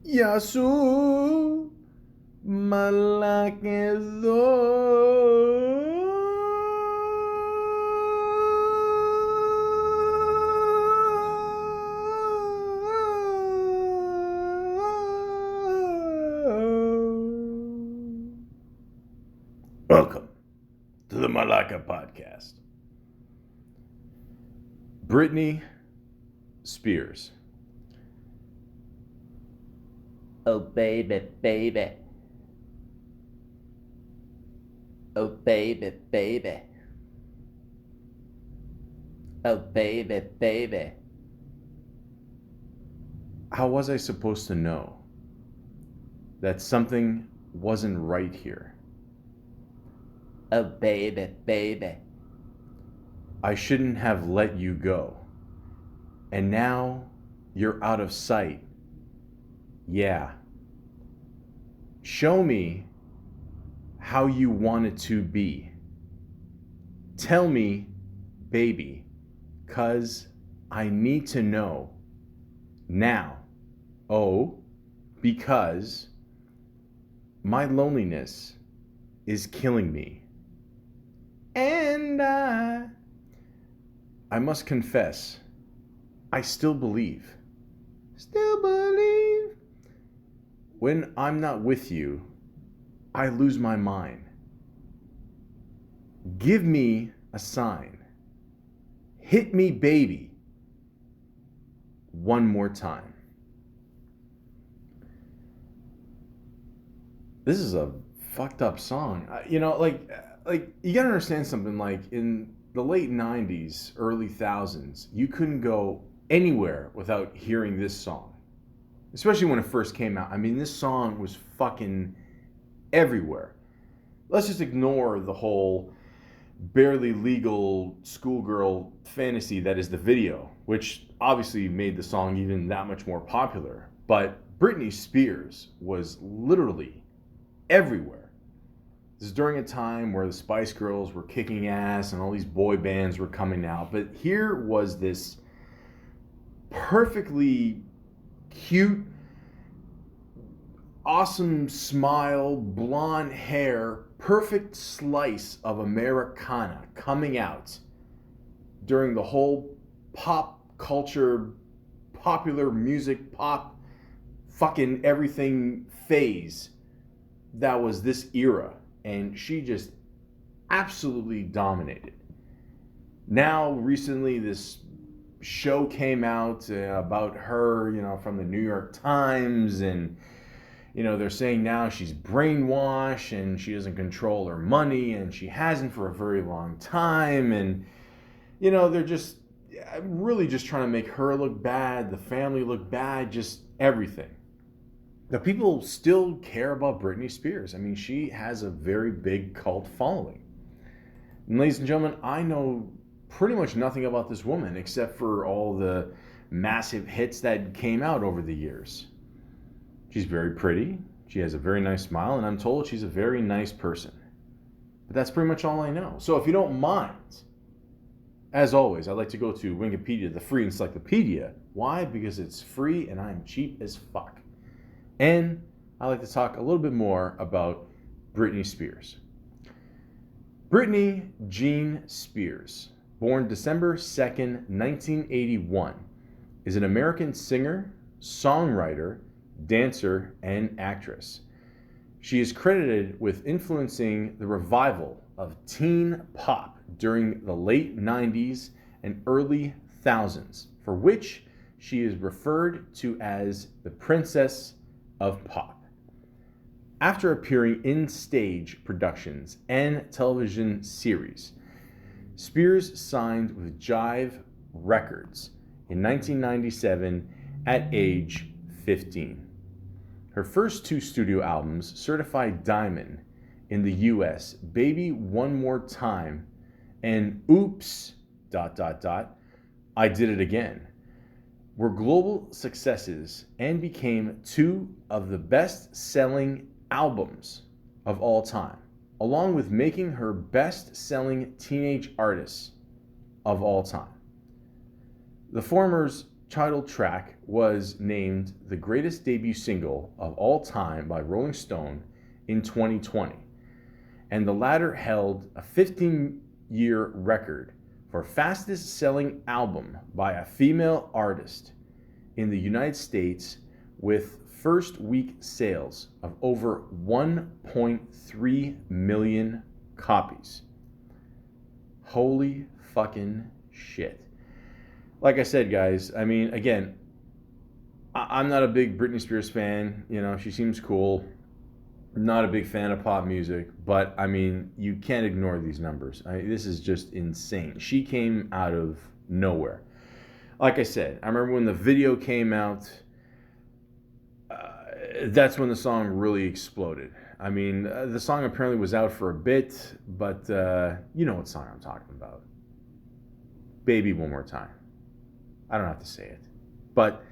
Yasu Malaka. Welcome to the Malaka podcast. Britney Spears. Oh baby, baby. Oh baby, baby. Oh baby, baby. How was I supposed to know that something wasn't right here? Oh baby, baby. I shouldn't have let you go. And now you're out of sight. Yeah. Show me how you want it to be. Tell me, baby, 'cause I need to know now. Oh, because my loneliness is killing me. And I must confess, I still believe. Still believe. When I'm not with you, I lose my mind. Give me a sign. Hit me, baby, one more time. This is a fucked up song. Like you gotta understand something. Like in the late '90s, early thousands, you couldn't go anywhere without hearing this song, especially when it first came out. I mean, this song was fucking everywhere. Let's just ignore the whole barely legal schoolgirl fantasy that is the video, which obviously made the song even that much more popular. But Britney Spears was literally everywhere. This is during a time where the Spice Girls were kicking ass and all these boy bands were coming out. But here was this perfectly cute, awesome smile, blonde hair, perfect slice of Americana coming out during the whole pop culture, popular music, pop fucking everything phase that was this era. And she just absolutely dominated. Now, recently, this show came out about her, from the New York Times, and they're saying now she's brainwashed and she doesn't control her money, and she hasn't for a very long time. And, they're just really just trying to make her look bad, the family look bad, just everything. Now, people still care about Britney Spears. I mean, she has a very big cult following. And ladies and gentlemen, I know pretty much nothing about this woman except for all the massive hits that came out over the years. She's very pretty. She has a very nice smile, and I'm told she's a very nice person. But that's pretty much all I know. So if you don't mind, as always, I'd like to go to Wikipedia, the free encyclopedia. Why? Because it's free and I'm cheap as fuck. And I'd like to talk a little bit more about Britney Spears. Britney Jean Spears, born December 2nd, 1981, is an American singer, songwriter, dancer, and actress. She is credited with influencing the revival of teen pop during the late 90s and early thousands, for which she is referred to as the Princess of Pop. After appearing in stage productions and television series, Spears signed with Jive Records in 1997 at age 15. Her first two studio albums, certified diamond in the US, Baby One More Time and Oops, I Did It Again, were global successes and became two of the best-selling albums of all time, along with making her best-selling teenage artists of all time. The former's title track was named the greatest debut single of all time by Rolling Stone in 2020, and the latter held a 15-year record for fastest selling album by a female artist in the United States, with first week sales of over 1.3 million copies. Holy fucking shit. Like I said, guys, I mean, again, I'm not a big Britney Spears fan. You know, she seems cool. Not a big fan of pop music, but I mean, you can't ignore these numbers. This is just insane. She came out of nowhere. Like I said, I remember when the video came out, that's when the song really exploded. I mean, the song apparently was out for a bit, but you know what song I'm talking about. Baby One More Time. I don't have to say it. But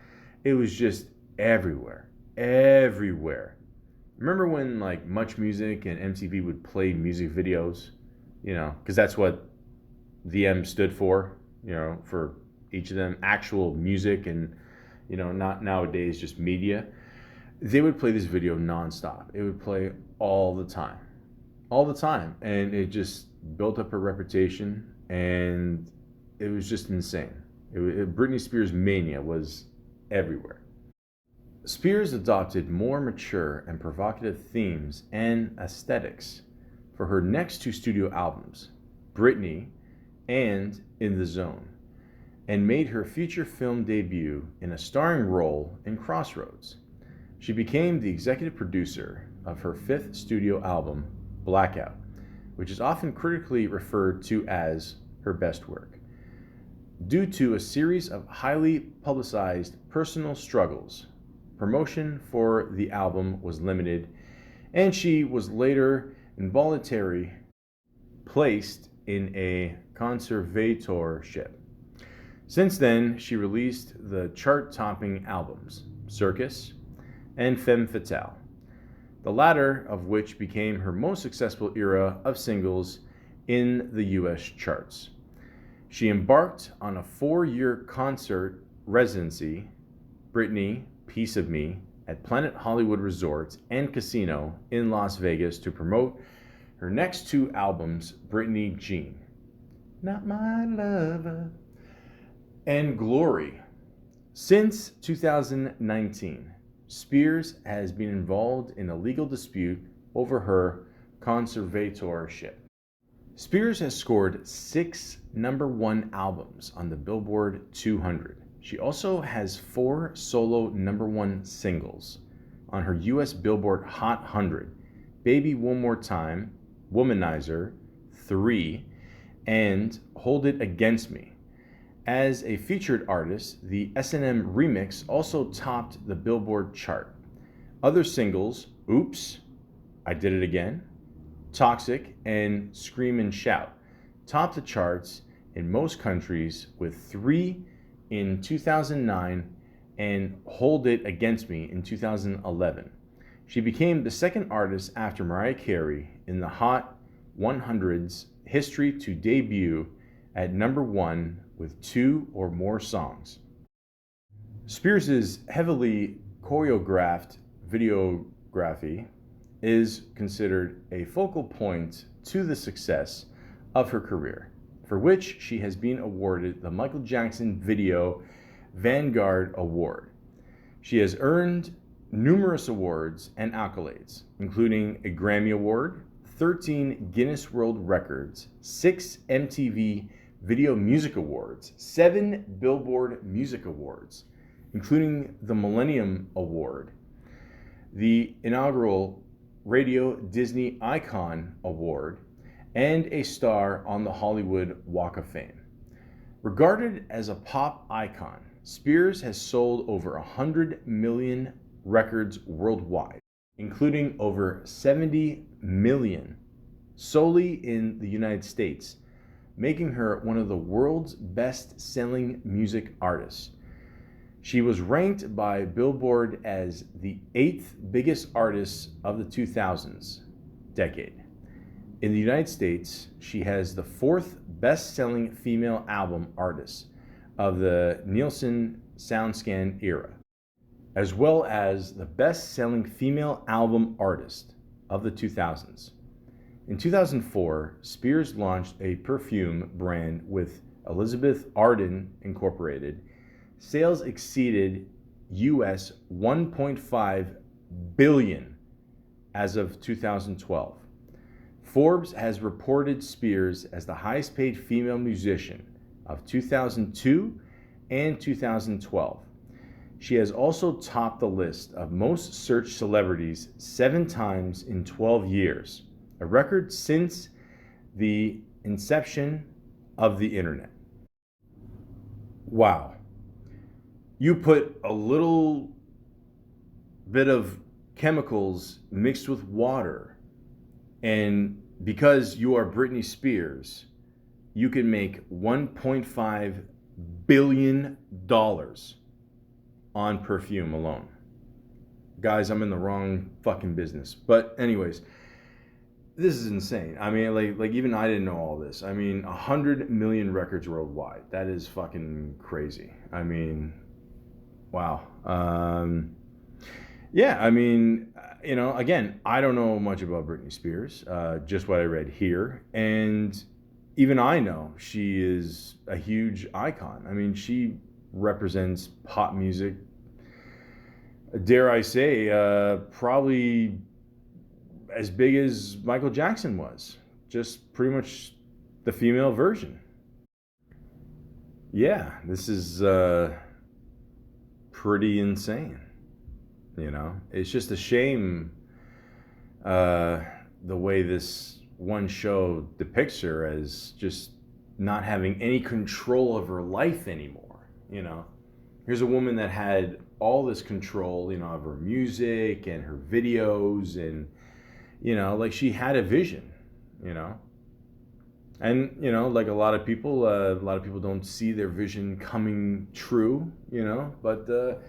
it was just everywhere. Everywhere. Remember when like Much Music and MTV would play music videos? You know, because that's what the M stood for, you know, for each of them. Actual music and, you know, not nowadays just media. They would play this video nonstop. It would play all the time. All the time. And it just built up her reputation, and it was just insane. Britney Spears mania was everywhere. Spears adopted more mature and provocative themes and aesthetics for her next two studio albums, Britney and In the Zone, and made her feature film debut in a starring role in Crossroads. She became the executive producer of her fifth studio album, Blackout, which is often critically referred to as her best work. Due to a series of highly publicized personal struggles, promotion for the album was limited, and she was later involuntarily placed in a conservatorship. Since then, she released the chart-topping albums Circus and Femme Fatale, the latter of which became her most successful era of singles in the US charts. She embarked on a 4-year concert residency, Britney, Piece of Me, at Planet Hollywood Resort and Casino in Las Vegas to promote her next two albums, Britney Jean, Not My Lover, and Glory. Since 2019, Spears has been involved in a legal dispute over her conservatorship. Spears has scored 6 #1 albums on the Billboard 200. She also has 4 solo #1 singles on her US Billboard Hot 100, Baby One More Time, Womanizer, 3, and Hold It Against Me. As a featured artist, the S&M remix also topped the Billboard chart. Other singles, Oops, I Did It Again, Toxic, and Scream and Shout topped the charts in most countries, with 3 in 2009 and Hold It Against Me in 2011. She became the second artist after Mariah Carey in the Hot 100's history to debut at #1 with 2 or more songs. Spears' heavily choreographed videography is considered a focal point to the success of her career, for which she has been awarded the Michael Jackson Video Vanguard Award. She has earned numerous awards and accolades, including a Grammy Award, 13 Guinness World Records, 6 MTV Video Music Awards, 7 Billboard Music Awards, including the Millennium Award, the inaugural Radio Disney Icon Award, and a star on the Hollywood Walk of Fame. Regarded as a pop icon, Spears has sold over 100 million records worldwide, including over 70 million solely in the United States, making her one of the world's best-selling music artists. She was ranked by Billboard as the 8th biggest artist of the 2000s decade. In the United States, she has the 4th best-selling female album artist of the Nielsen SoundScan era, as well as the best-selling female album artist of the 2000s. In 2004, Spears launched a perfume brand with Elizabeth Arden Incorporated. Sales exceeded US 1.5 billion as of 2012. Forbes has reported Spears as the highest paid female musician of 2002 and 2012. She has also topped the list of most searched celebrities 7 times in 12 years, a record since the inception of the internet. Wow. You put a little bit of chemicals mixed with water, and because you are Britney Spears, you can make $1.5 billion on perfume alone. Guys, I'm in the wrong fucking business. But anyways, this is insane. I mean, like even I didn't know all this. I mean, 100 million records worldwide. That is fucking crazy. I mean, wow. Yeah, I mean, again, I don't know much about Britney Spears, just what I read here. And even I know she is a huge icon. I mean, she represents pop music, dare I say, probably as big as Michael Jackson was. Just pretty much the female version. Yeah, this is pretty insane. It's just a shame the way this one show depicts her as just not having any control of her life anymore. Here's a woman that had all this control, of her music and her videos, and like she had a vision, and like a lot of people don't see their vision coming true, but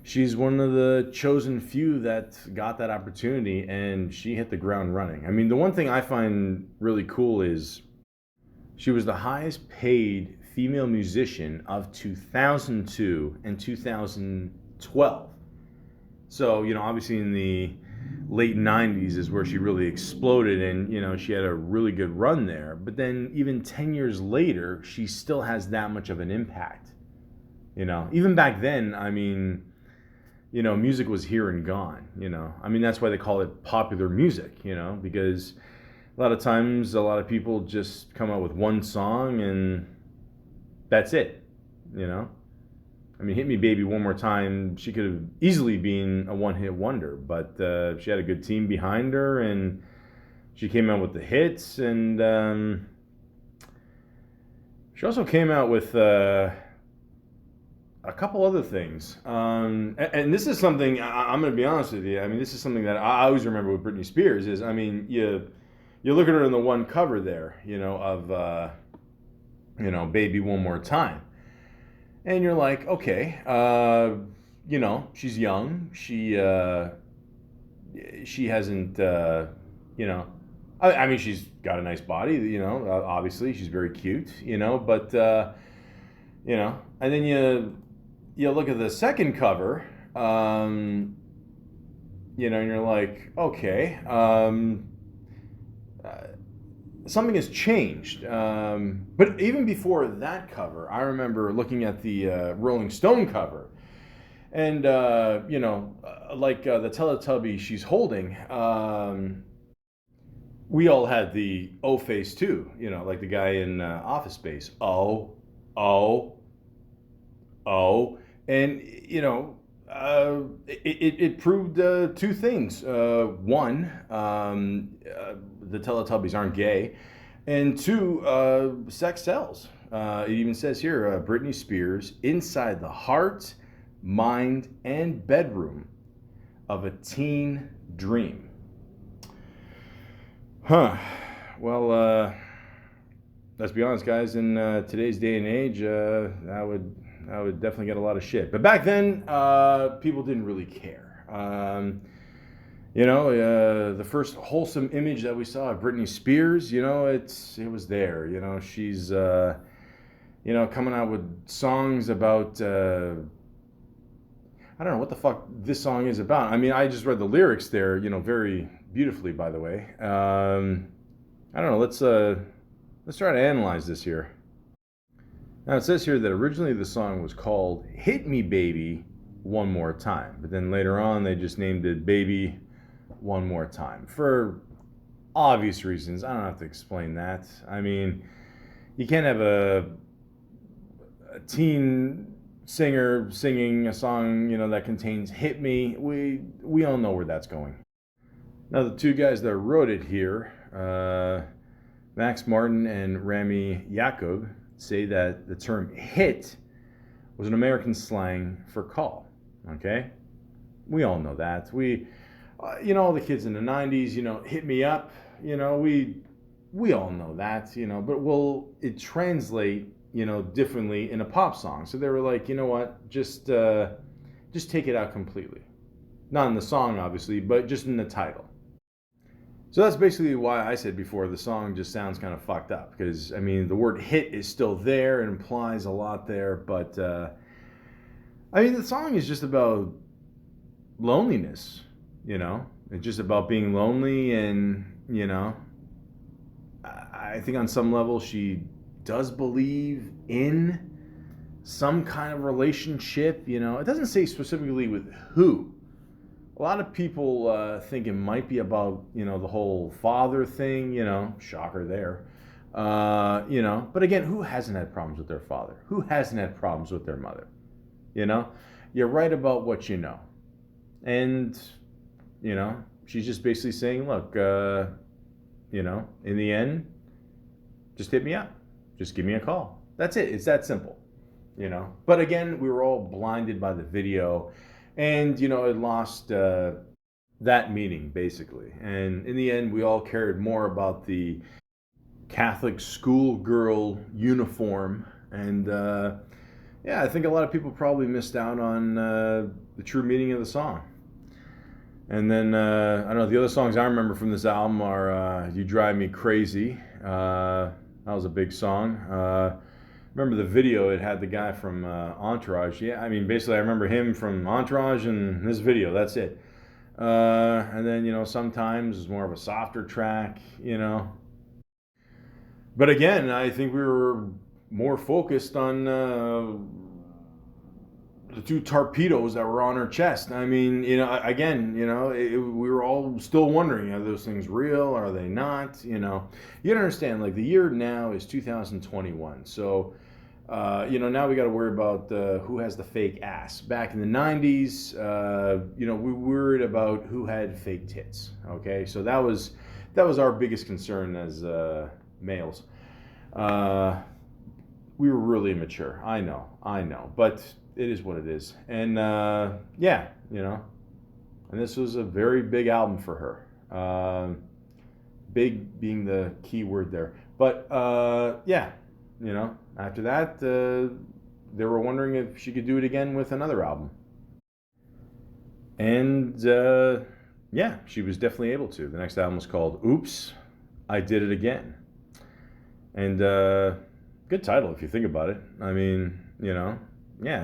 she's one of the chosen few that got that opportunity, and she hit the ground running. I mean, the one thing I find really cool is she was the highest paid female musician of 2002 and 2012. So, obviously in the late 90s is where she really exploded, and, she had a really good run there. But then even 10 years later, she still has that much of an impact. Even back then, I mean, music was here and gone, I mean, that's why they call it popular music, because a lot of times a lot of people just come out with one song and that's it, I mean, Hit Me Baby One More Time, she could have easily been a one-hit wonder, but she had a good team behind her, and she came out with the hits, and she also came out with a couple other things. And this is something, I'm going to be honest with you, I mean, this is something that I always remember with Britney Spears is, I mean, you look at her in the one cover there, of, Baby One More Time. And you're like, okay, she's young. She hasn't, I mean, she's got a nice body, obviously she's very cute, but, and then you look at the second cover, and you're like, okay, something has changed. But even before that cover, I remember looking at the Rolling Stone cover, and like the Teletubby she's holding, we all had the O face too, like the guy in Office Space. Oh, and it proved two things. One, the Teletubbies aren't gay, and two, sex sells. It even says here, Britney Spears inside the heart, mind, and bedroom of a teen dream. Huh. Well, let's be honest, guys. In today's day and age, I would definitely get a lot of shit. But back then, people didn't really care. The first wholesome image that we saw of Britney Spears, it was there. She's, coming out with songs about, I don't know what the fuck this song is about. I mean, I just read the lyrics there, very beautifully, by the way. I don't know. Let's try to analyze this here. Now, it says here that originally the song was called Hit Me Baby One More Time, but then later on they just named it Baby One More Time for obvious reasons. I don't have to explain that. I mean, you can't have a teen singer singing a song, that contains "Hit Me." We all know where that's going. Now, the two guys that wrote it here, Max Martin and Rami Yacoub, say that the term "hit" was an American slang for call. Okay, we all know that. All the kids in the '90s, hit me up. We all know that. But will it translate, differently in a pop song? So they were like, you know what, just take it out completely. Not in the song, obviously, but just in the title. So that's basically why I said before the song just sounds kind of fucked up. Because, I mean, the word hit is still there. It implies a lot there. But, I mean, the song is just about loneliness, It's just about being lonely. And, I think on some level she does believe in some kind of relationship. It doesn't say specifically with who. A lot of people think it might be about, the whole father thing, shocker there. But again, who hasn't had problems with their father? Who hasn't had problems with their mother? You're right about what you know. And, she's just basically saying, look, in the end, just hit me up. Just give me a call. That's it. It's that simple, But again, we were all blinded by the video. And, it lost that meaning, basically. And in the end, we all cared more about the Catholic schoolgirl uniform. And, I think a lot of people probably missed out on the true meaning of the song. And then, I don't know, the other songs I remember from this album are You Drive Me Crazy. That was a big song. Remember the video, it had the guy from Entourage. Yeah, I mean, basically I remember him from Entourage and this video, that's it. And then, sometimes it's more of a softer track, But again, I think we were more focused on the two torpedoes that were on her chest. I mean, again, we were all still wondering, are those things real? Are they not? You gotta understand, like, the year now is 2021. So, now we got to worry about who has the fake ass. Back in the 90s, we worried about who had fake tits. Okay, so that was our biggest concern as males. We were really immature. I know, but it is what it is. And and this was a very big album for her. Big being the key word there. But after that, they were wondering if she could do it again with another album. And she was definitely able to. The next album was called Oops, I Did It Again. And good title if you think about it. I mean,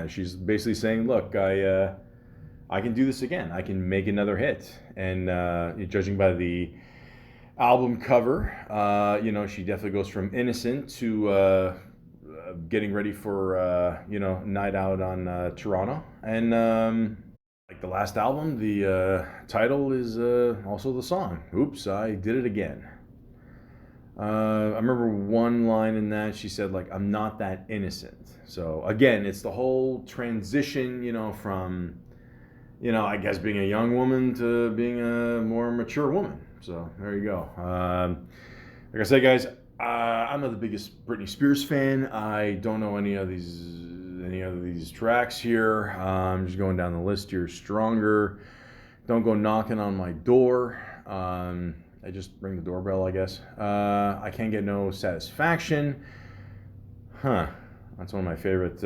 she's basically saying, look, I can do this again. I can make another hit. And judging by the album cover, she definitely goes from innocent to getting ready for night out on Toronto. And like the last album, the title is also the song, Oops, I Did It Again. I remember one line in that, she said, like, I'm not that innocent. So again, it's the whole transition, from I guess being a young woman to being a more mature woman. So there you go. Like I said, guys, I'm not the biggest Britney Spears fan. I don't know any of these tracks here. I'm just going down the list here. Stronger. Don't Go Knocking on My Door. I just ring the doorbell, I guess. I Can't Get No Satisfaction. That's one of my favorite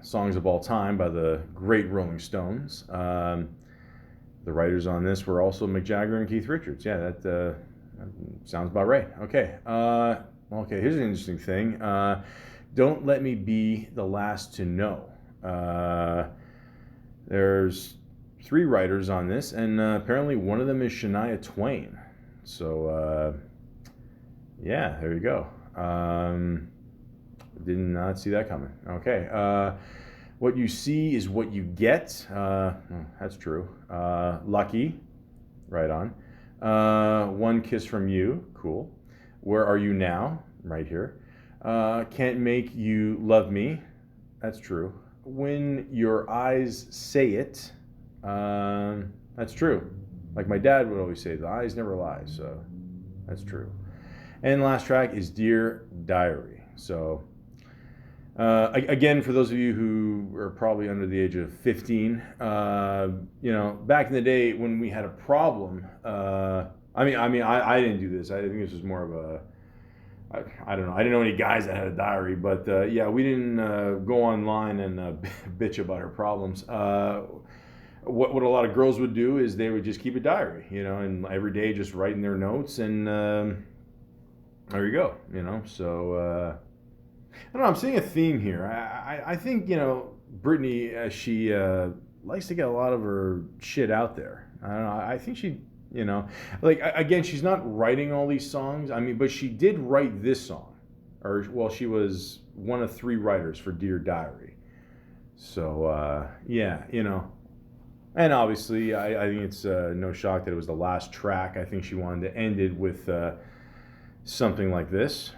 songs of all time by the great Rolling Stones. The writers on this were also Mick Jagger and Keith Richards. Yeah, that sounds about right. Okay. Okay, here's an interesting thing. Don't let me be the last to know. There's 3 writers on this, and apparently one of them is Shania Twain. So, yeah, there you go. Did not see that coming. Okay. What you see is what you get. That's true. Lucky. Right on. One kiss from you. Cool. Where are you now? Right here. Can't make you love me. That's true. When your eyes say it. That's true. Like my dad would always say, the eyes never lie. So that's true. And last track is Dear Diary. So again, for those of you who are probably under the age of 15, back in the day when we had a problem, I didn't do this. I think this was more of a, I don't know. I didn't know any guys that had a diary, but we didn't go online and bitch about our problems. What a lot of girls would do is they would just keep a diary, and every day just writing their notes, and there you go, So I don't know. I'm seeing a theme here. I think Britney, she likes to get a lot of her shit out there. I don't know. I think she, again, she's not writing all these songs. I mean, but she did write this song, she was one of 3 writers for Dear Diary. So and obviously, I think it's no shock that it was the last track. I think she wanted to end it with something like this.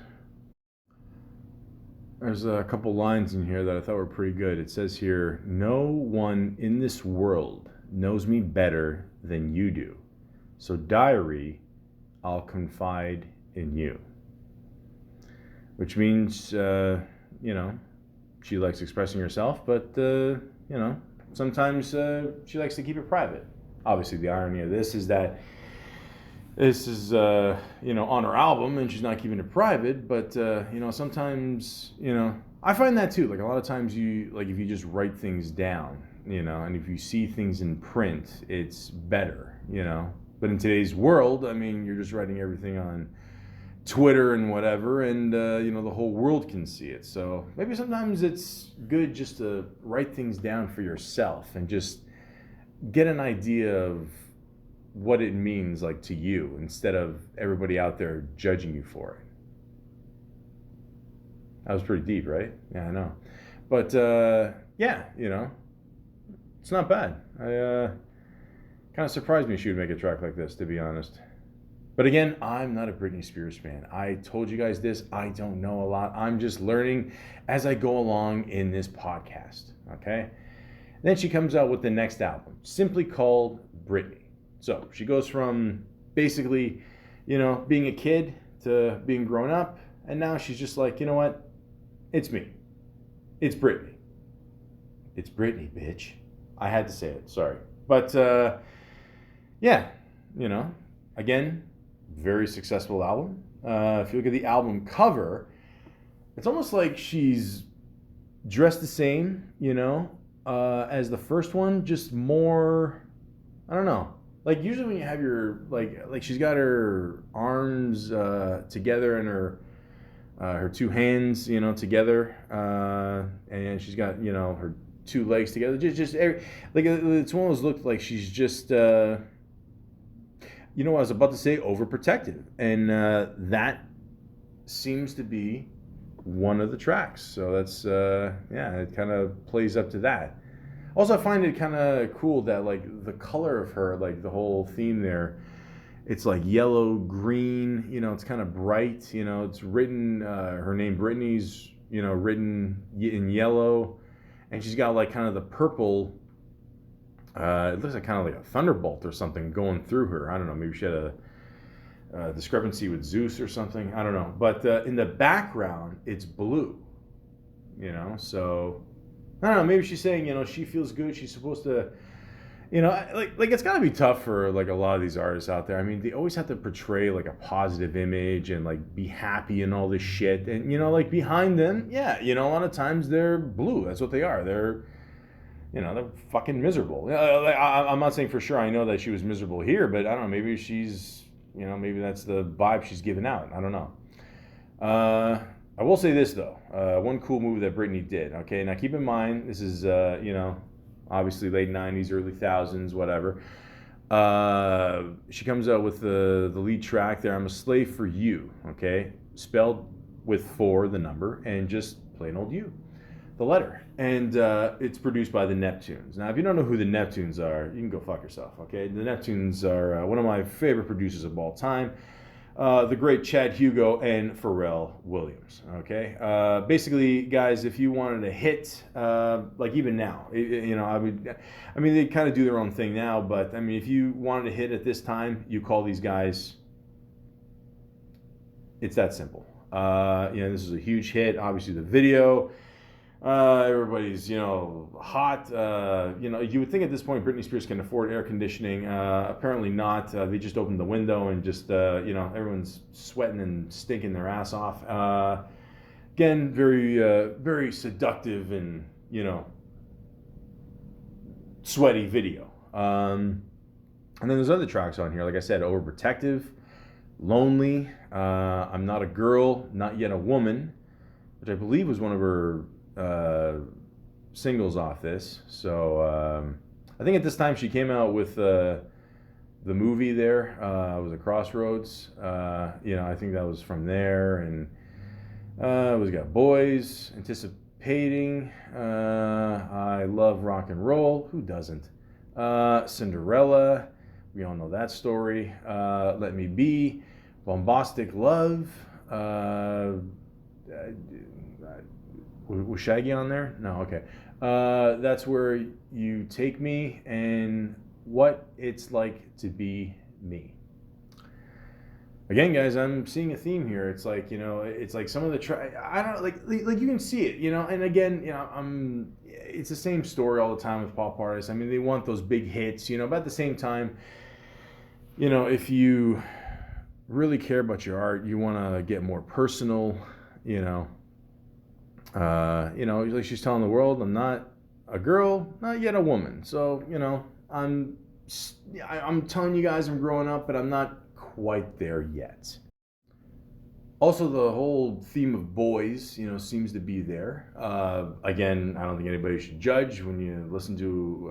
There's a couple lines in here that I thought were pretty good. It says here, no one in this world knows me better than you do. So diary, I'll confide in you. Which means, she likes expressing herself, but, sometimes she likes to keep it private. Obviously, the irony of this is that this is, on her album, and she's not keeping it private. But sometimes, I find that too. Like a lot of times, if you just write things down, and if you see things in print, it's better, But in today's world, I mean, you're just writing everything on Twitter and whatever, and the whole world can see it. So maybe sometimes it's good just to write things down for yourself and just get an idea of what it means to you, instead of everybody out there judging you for it. That was pretty deep, right? Yeah, I know. But it's not bad. I kind of surprised me she would make a track like this, to be honest. But again, I'm not a Britney Spears fan. I told you guys this. I don't know a lot. I'm just learning as I go along in this podcast. Okay. Then she comes out with the next album, simply called Britney. So she goes from basically, being a kid to being grown up. And now she's just like, you know what? It's me. It's Britney. It's Britney, bitch. I had to say it. Sorry. But, again, very successful album. If you look at the album cover, it's almost like she's dressed the same, as the first one, just more, I don't know. Like usually when you have your, like she's got her arms together and her 2 hands, together, and she's got, her 2 legs together. It's one of those looked like she's just, what I was about to say, overprotective, and that seems to be one of the tracks. So that's it kind of plays up to that. Also, I find it kind of cool that the color of her, the whole theme there, it's yellow, green, it's kind of bright, it's written, her name Britney's, written in yellow, and she's got kind of the purple, it looks like kind of like a thunderbolt or something going through her. I don't know, maybe she had a discrepancy with Zeus or something, I don't know. But in the background, it's blue, so I don't know, maybe she's saying, she feels good, she's supposed to, it's got to be tough for a lot of these artists out there. I mean, they always have to portray a positive image and be happy and all this shit. And behind them, yeah, a lot of times they're blue. That's what they are. They're fucking miserable. I'm not saying for sure I know that she was miserable here, but I don't know, maybe she's, maybe that's the vibe she's giving out. I don't know. I will say this though, one cool move that Britney did. Okay, now keep in mind this is obviously late '90s, early thousands, whatever. She comes out with the lead track there. I'm a slave for you. Okay, spelled with 4 the number and just plain old you, the letter. And it's produced by the Neptunes. Now, if you don't know who the Neptunes are, you can go fuck yourself. Okay, the Neptunes are one of my favorite producers of all time. The great Chad Hugo and Pharrell Williams. Okay, basically, guys, if you wanted a hit, like even now, I mean, they kind of do their own thing now, but I mean, if you wanted a hit at this time, you call these guys. It's that simple. This is a huge hit. Obviously, the video. Everybody's, hot. You would think at this point Britney Spears can afford air conditioning. Apparently not. They just opened the window and just, everyone's sweating and stinking their ass off. Again, very seductive and, sweaty video. And then there's other tracks on here. Like I said, Overprotective, Lonely, I'm Not a Girl, Not Yet a Woman, which I believe was one of her singles off this. So I think at this time she came out with the movie there. It was a Crossroads. I think that was from there. And we got Boys, Anticipating, I Love Rock and Roll. Who doesn't? Cinderella. We all know that story. Let Me Be, Bombastic Love. Was Shaggy on there? No, okay. That's Where You Take Me, and What It's Like to Be Me. Again, guys, I'm seeing a theme here. It's like, it's like some of the I don't know, like you can see it, and again, it's the same story all the time with pop artists. I mean, they want those big hits, but at the same time, if you really care about your art, you want to get more personal, like she's telling the world, I'm not a girl, not yet a woman. So, I'm telling you guys I'm growing up, but I'm not quite there yet. Also, the whole theme of boys, seems to be there. Again, I don't think anybody should judge when you listen to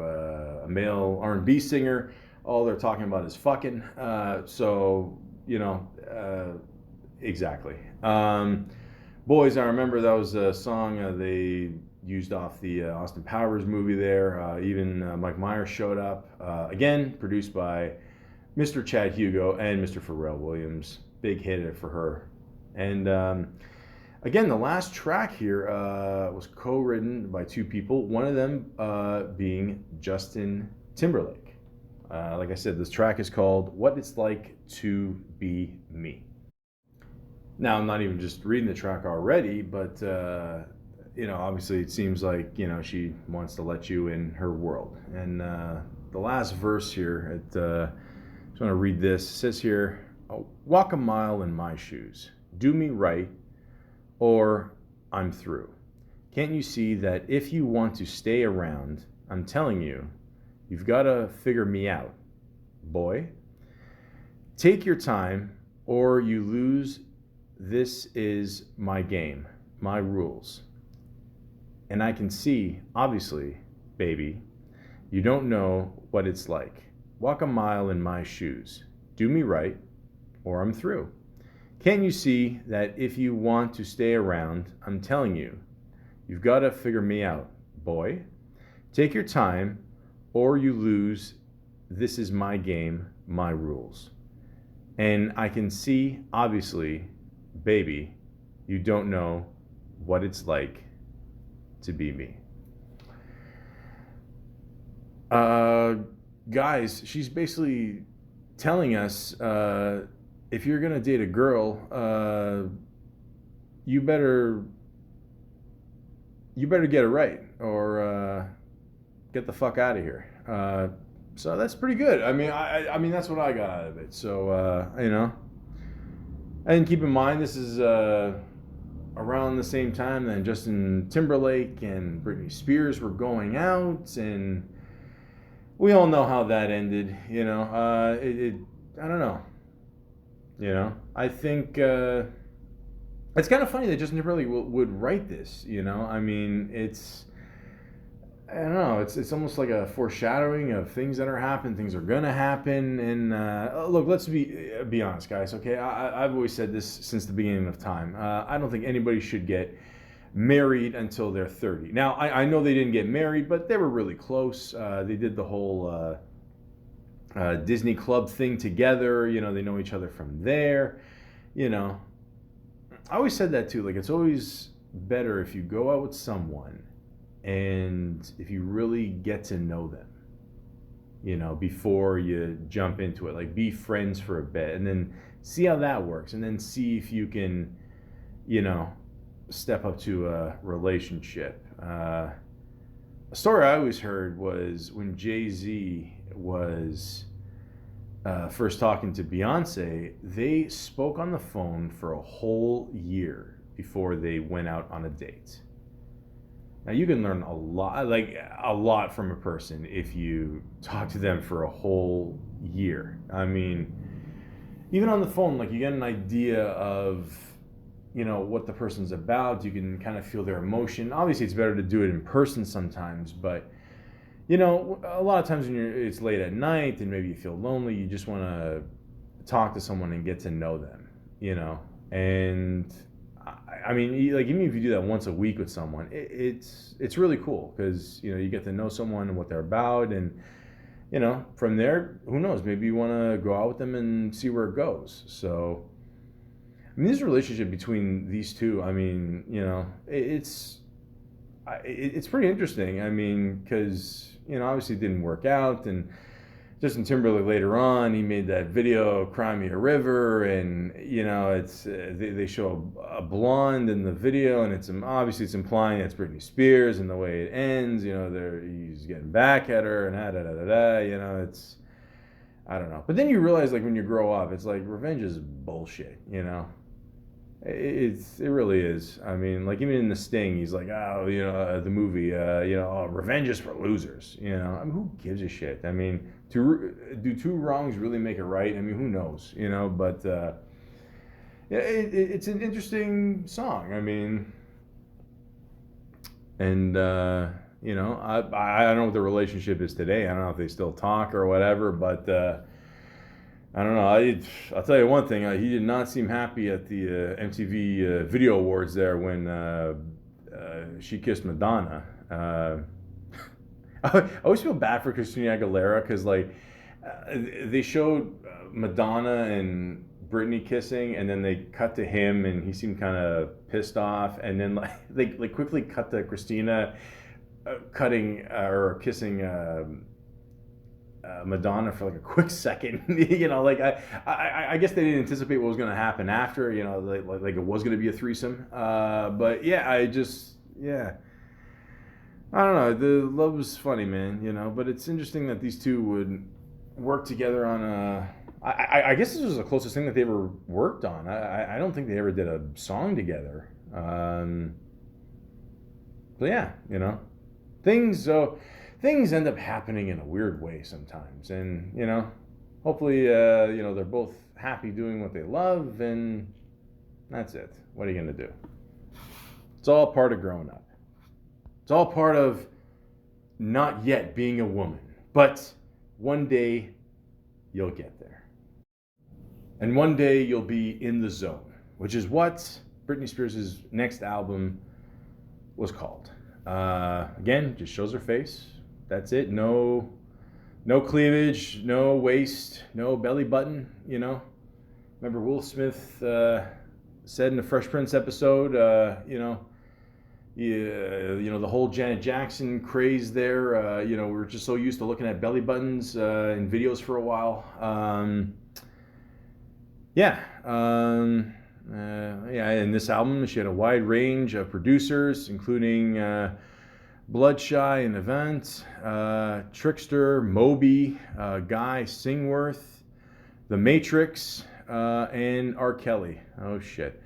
a male R&B singer. All they're talking about is fucking. Exactly. Boys, I remember that was a song they used off the Austin Powers movie there. Even Mike Myers showed up. Again, produced by Mr. Chad Hugo and Mr. Pharrell Williams. Big hit for her. And again, the last track here was co-written by 2 people, one of them being Justin Timberlake. Like I said, this track is called What It's Like to Be Me. Now, I'm not even just reading the track already, but, obviously it seems like, she wants to let you in her world. And the last verse here, I just want to read this. It says here, walk a mile in my shoes. Do me right, or I'm through. Can't you see that if you want to stay around, I'm telling you, you've got to figure me out, boy. Take your time, or you lose. This is my game, my rules. And I can see, obviously, baby, you don't know what it's like. Walk a mile in my shoes. Do me right, or I'm through. Can't you see that if you want to stay around, I'm telling you, you've got to figure me out, boy. Take your time, or you lose. This is my game, my rules. And I can see, obviously, baby, you don't know what it's like to be me. Guys, she's basically telling us if you're gonna date a girl, you better get it right, or get the fuck out of here. So that's pretty good. I mean that's what I got out of it. So and keep in mind this is around the same time that Justin Timberlake and Britney Spears were going out, and we all know how that ended. I don't know. I think it's kind of funny that Justin Timberlake would write this. I mean, I don't know. It's almost like a foreshadowing of things that are happening, things are gonna happen. And look, let's be honest, guys. Okay, I've always said this since the beginning of time. I don't think anybody should get married until they're 30. Now, I know they didn't get married, but they were really close. They did the whole Disney Club thing together. They know each other from there. I always said that too. Like, it's always better if you go out with someone and if you really get to know them, before you jump into it. Like, be friends for a bit and then see how that works, and then see if you can, step up to a relationship. A story I always heard was when Jay-Z was first talking to Beyonce, they spoke on the phone for a whole year before they went out on a date. Now, you can learn a lot from a person if you talk to them for a whole year. I mean, even on the phone, like, you get an idea of, what the person's about. You can kind of feel their emotion. Obviously, it's better to do it in person sometimes, but, a lot of times when it's late at night and maybe you feel lonely, you just want to talk to someone and get to know them, and I mean, like, even if you do that once a week with someone, it's really cool because, you get to know someone and what they're about. And, from there, who knows, maybe you want to go out with them and see where it goes. So, I mean, this relationship between these two, I mean, it's pretty interesting. I mean, because, obviously it didn't work out. And Justin Timberlake later on, he made that video, Cry Me a River, and it's they show a blonde in the video, and obviously it's implying it's Britney Spears, and the way it ends, he's getting back at her, and it's, I don't know. But then you realize, like, when you grow up, it's like revenge is bullshit, It really is. I mean, like, even in The Sting, he's like, the movie, revenge is for losers. I mean, who gives a shit? I mean, do two wrongs really make it right? I mean, who knows? But yeah, it's an interesting song. I mean, and I don't know what the relationship is today. I don't know if they still talk or whatever, but. I don't know. I'll tell you one thing. He did not seem happy at the MTV Video Awards there when she kissed Madonna. I always feel bad for Christina Aguilera because, like, they showed Madonna and Britney kissing, and then they cut to him, and he seemed kind of pissed off. And then, like, they quickly cut to Christina cutting or kissing. Madonna for like a quick second, like I guess they didn't anticipate what was going to happen after, like it was going to be a threesome. But yeah, I don't know. The love was funny, man, but it's interesting that these two would work together on I guess this was the closest thing that they ever worked on. I don't think they ever did a song together. But yeah, things end up happening in a weird way sometimes, and hopefully they're both happy doing what they love, and that's it. What are you gonna do? It's all part of growing up. It's all part of not yet being a woman, but one day you'll get there, and one day you'll be in the zone, which is what Britney Spears' next album was called. Again, just shows her face. That's it. No cleavage, no waist, no belly button. Remember Will Smith said in the Fresh Prince episode, the whole Janet Jackson craze there. We were just so used to looking at belly buttons in videos for a while. In this album, she had a wide range of producers, including Bloodshy and Event, Trickster, Moby, Guy Singworth, The Matrix, and R. Kelly. Oh, shit.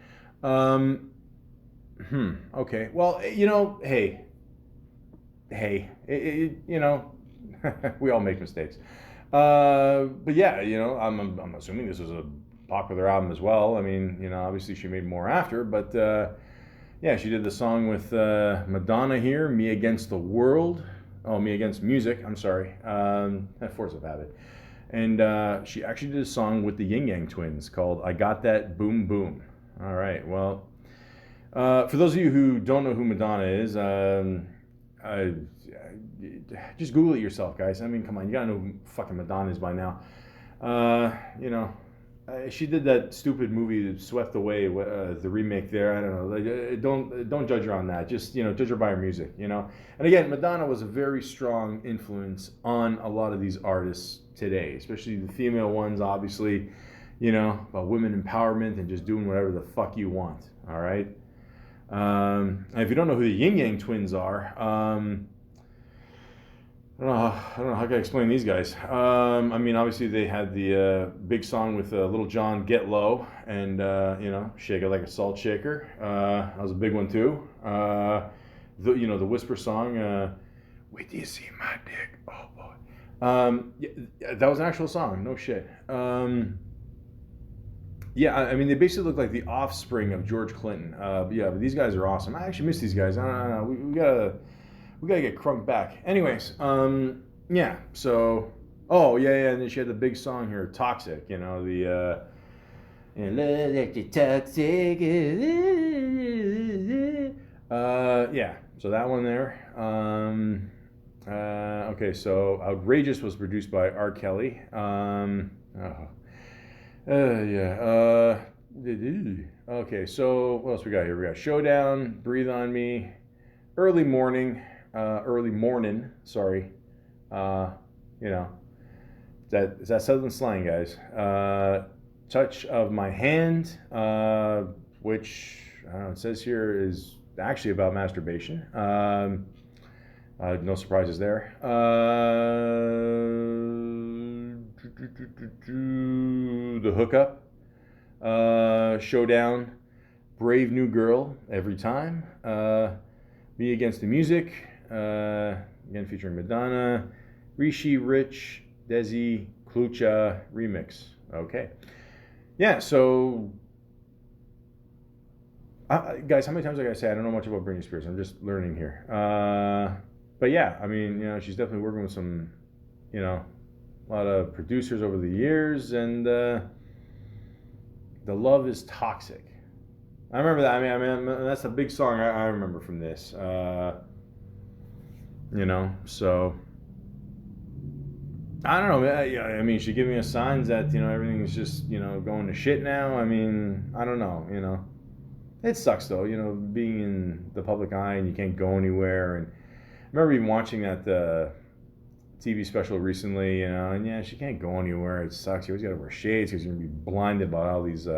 Okay. Well, hey, we all make mistakes. But yeah, I'm assuming this was a popular album as well. I mean, you know, obviously she made more after, but yeah, she did the song with Madonna here, Me Against the World. Oh, Me Against Music, I'm sorry. Force of Habit. And she actually did a song with the Yin Yang Twins called I Got That Boom Boom. All right, well, for those of you who don't know who Madonna is, just Google it yourself, guys. I mean, come on, you gotta know who fucking Madonna is by now. You know, she did that stupid movie Swept Away, the remake there. I don't know. Like, don't judge her on that. Just, you know, judge her by her music. You know. And again, Madonna was a very strong influence on a lot of these artists today, especially the female ones. Obviously, you know, about women empowerment and just doing whatever the fuck you want. All right. And if you don't know who the Yin Yang Twins are, I don't know how can I explain these guys. I mean, obviously they had the big song with Little John, Get Low, and you know, Shake It Like a Salt Shaker. That was a big one too. You know, the Whisper song, Wait till you see my dick, oh boy. Yeah, that was an actual song, no shit. Yeah, I mean, they basically look like the offspring of George Clinton. But yeah, but these guys are awesome. I actually miss these guys. I don't know. We gotta get crunk back. Anyways, yeah. So, oh yeah, and then she had the big song here, "Toxic." You know the. Love like the toxic. Yeah. So that one there. Okay. So, "Outrageous" was produced by R. Kelly. Yeah. Okay, so what else we got here? We got Showdown, Breathe on Me, Early Morning, sorry. You know, is that Southern slang, guys? Touch of My Hand, which I don't know, it says here is actually about masturbation. No surprises there. The Hookup, Showdown, Brave New Girl, Every Time, Me Against the Music, again featuring Madonna, Rishi, Rich, Desi, Klucha, remix. Okay. Yeah, so, guys, how many times I gotta say I don't know much about Britney Spears? I'm just learning here. But yeah, I mean, you know, she's definitely working with some, you know, a lot of producers over the years, and the love is toxic. I remember that. I mean, that's a big song I remember from this. You know, so I don't know. I mean, she giving us signs that, you know, everything's just, you know, going to shit now. I mean, I don't know. You know, it sucks though. You know, being in the public eye and you can't go anywhere. And I remember even watching that TV special recently, you know, and yeah, she can't go anywhere. It sucks. You always gotta wear shades because you're gonna be blinded by all these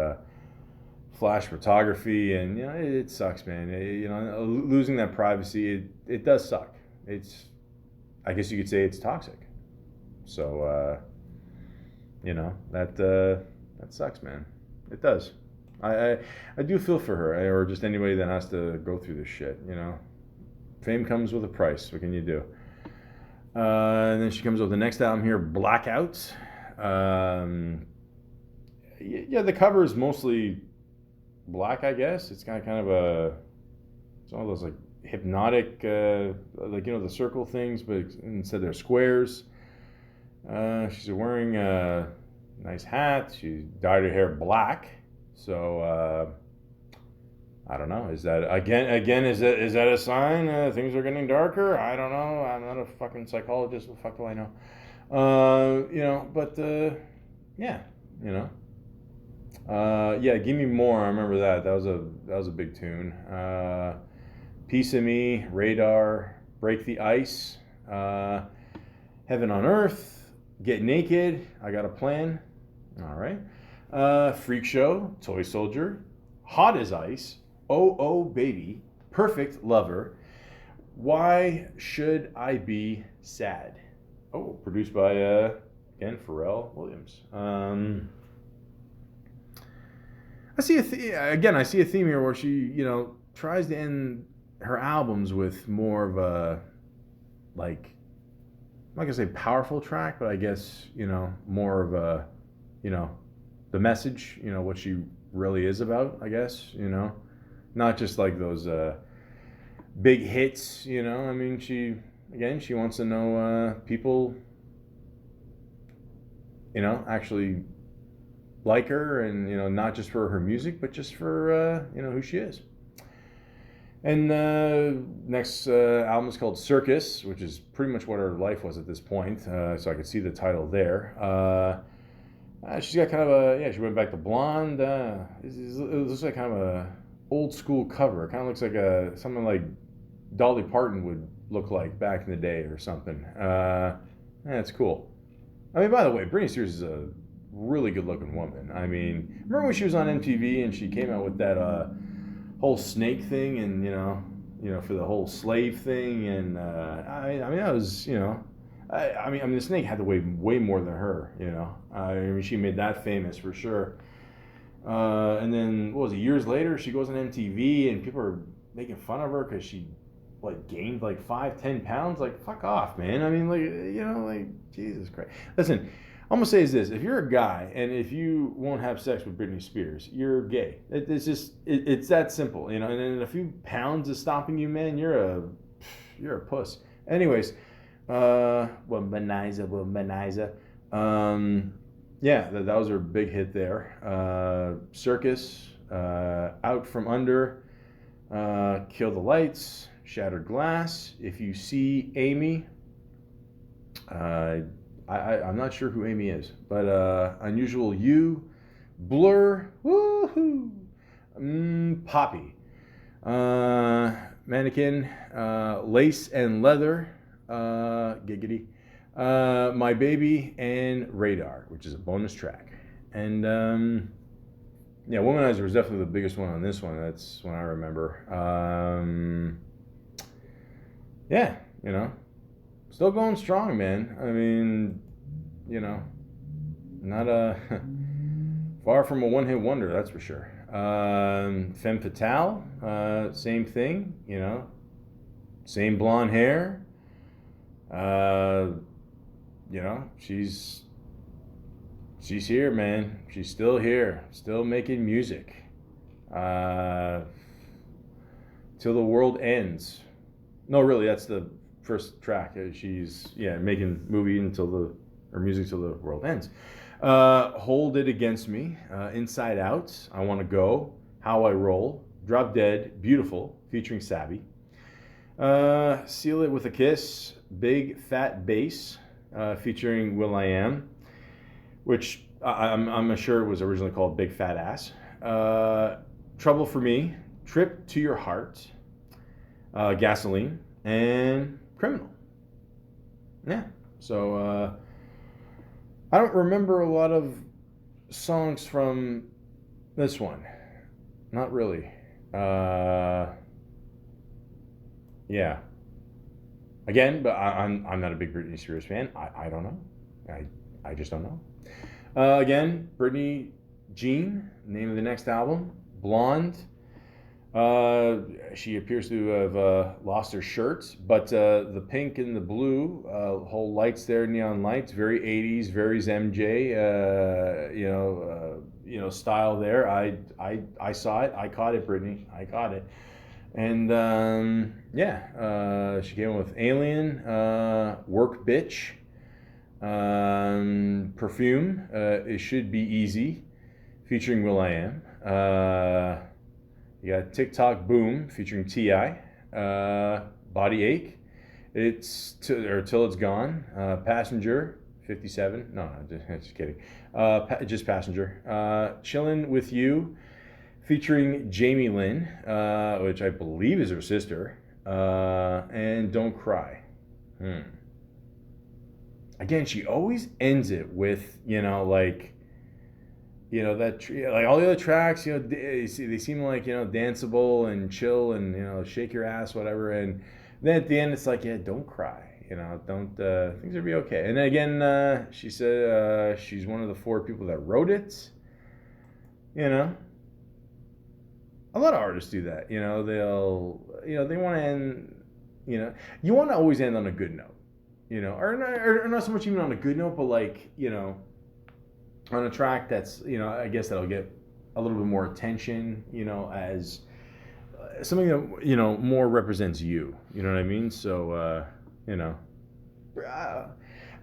flash photography, and you know, it sucks, man. You know, losing that privacy, it does suck. I guess you could say it's toxic. So, you know, that sucks, man. It does. I do feel for her, or just anybody that has to go through this shit. You know, fame comes with a price. What can you do? And then she comes with the next album here, Blackout. Yeah, the cover is mostly black, I guess. It's kind of it's one of those like hypnotic, like, you know, the circle things, but instead they're squares. She's wearing a nice hat. She dyed her hair black. So, I don't know. Is that again? Is that a sign things are getting darker? I don't know. I'm not a fucking psychologist. What the fuck do I know? You know, but yeah, you know, yeah. Give Me More. I remember that. That was a big tune. Piece of Me, Radar, Break the Ice, Heaven on Earth, Get Naked. I Got a Plan. All right. Freak Show, Toy Soldier, Hot as Ice. Oh, oh, baby, Perfect Lover, Why Should I Be Sad? Oh, produced by, again, Pharrell Williams. I see a theme here where she, you know, tries to end her albums with more of a, like, I'm not gonna say powerful track, but I guess, you know, more of a, you know, the message, what she really is about, I guess, not just like those big hits, I mean, she wants to know people, actually like her, and not just for her music, but just for who she is. And next album is called Circus, which is pretty much what her life was at this point. So I could see the title there. She's got kind of she went back to blonde. It looks like kind of a old school cover. It kind of looks like something like Dolly Parton would look like back in the day or something. It's cool. I mean, by the way, Britney Spears is a really good looking woman. I mean, remember when she was on MTV and she came out with that whole snake thing, and for the whole slave thing, and I mean that was I mean the snake had to weigh way more than her, I mean she made that famous for sure. And then what was it, years later she goes on MTV and people are making fun of her because she like gained like 5-10 pounds. Like, fuck off, man. I mean, like Jesus Christ. Listen, I'm gonna say is this: if you're a guy and if you won't have sex with Britney Spears, you're gay. It's that simple, And then a few pounds is stopping you, man. You're a puss. Anyways, womanizer. Yeah, that was her big hit there. Circus, Out From Under, Kill the Lights, Shattered Glass. If You See Amy. I'm not sure who Amy is, but Unusual You, Blur, woohoo, Poppy, Mannequin, Lace and Leather, giggity, My Baby, and Radar, which is a bonus track. And Womanizer was definitely the biggest one on this one. That's when I remember. Still going strong, man. I mean, not far from a one-hit wonder, that's for sure. Femme Fatale, same thing, same blonde hair. She's here, man. She's still here, still making music. Till the World Ends. No, really, that's the first track. She's making music till the world ends. Hold It Against Me, Inside Out, I Want to Go, How I Roll, Drop Dead, Beautiful, featuring Sabi. Seal It With a Kiss, Big Fat Bass, featuring Will.i.am, which I'm sure it was originally called Big Fat Ass. Trouble For Me, Trip to Your Heart, Gasoline, and Criminal. Yeah. So I don't remember a lot of songs from this one. Not really. Yeah. Again, but I'm not a big Britney Spears fan. I don't know. I just don't know. Again, Britney Jean, name of the next album. Blonde. She appears to have lost her shirt, but the pink and the blue, whole lights there, neon lights, very 80s, very MJ, style there. I saw it. I caught it, Britney. I caught it. And she came with Alien, Work Bitch, Perfume, It Should Be Easy, featuring Will.i.am. You got TikTok Boom featuring T.I., Body Ache, Till It's Gone, Passenger, 57. No, just kidding. Just Passenger. Chillin' With You, featuring Jamie Lynn, which I believe is her sister, and Don't Cry. Again, she always ends it with, like all the other tracks, they seem like, danceable and chill and, shake your ass, whatever. And then at the end, it's like, don't cry, don't, things will be okay. And then again, she said she's one of the 4 people that wrote it, A lot of artists do that, they'll, they want to end, you want to always end on a good note, or not so much even on a good note, but like, on a track that's, I guess that'll get a little bit more attention, as something that, more represents you. You know what I mean? So,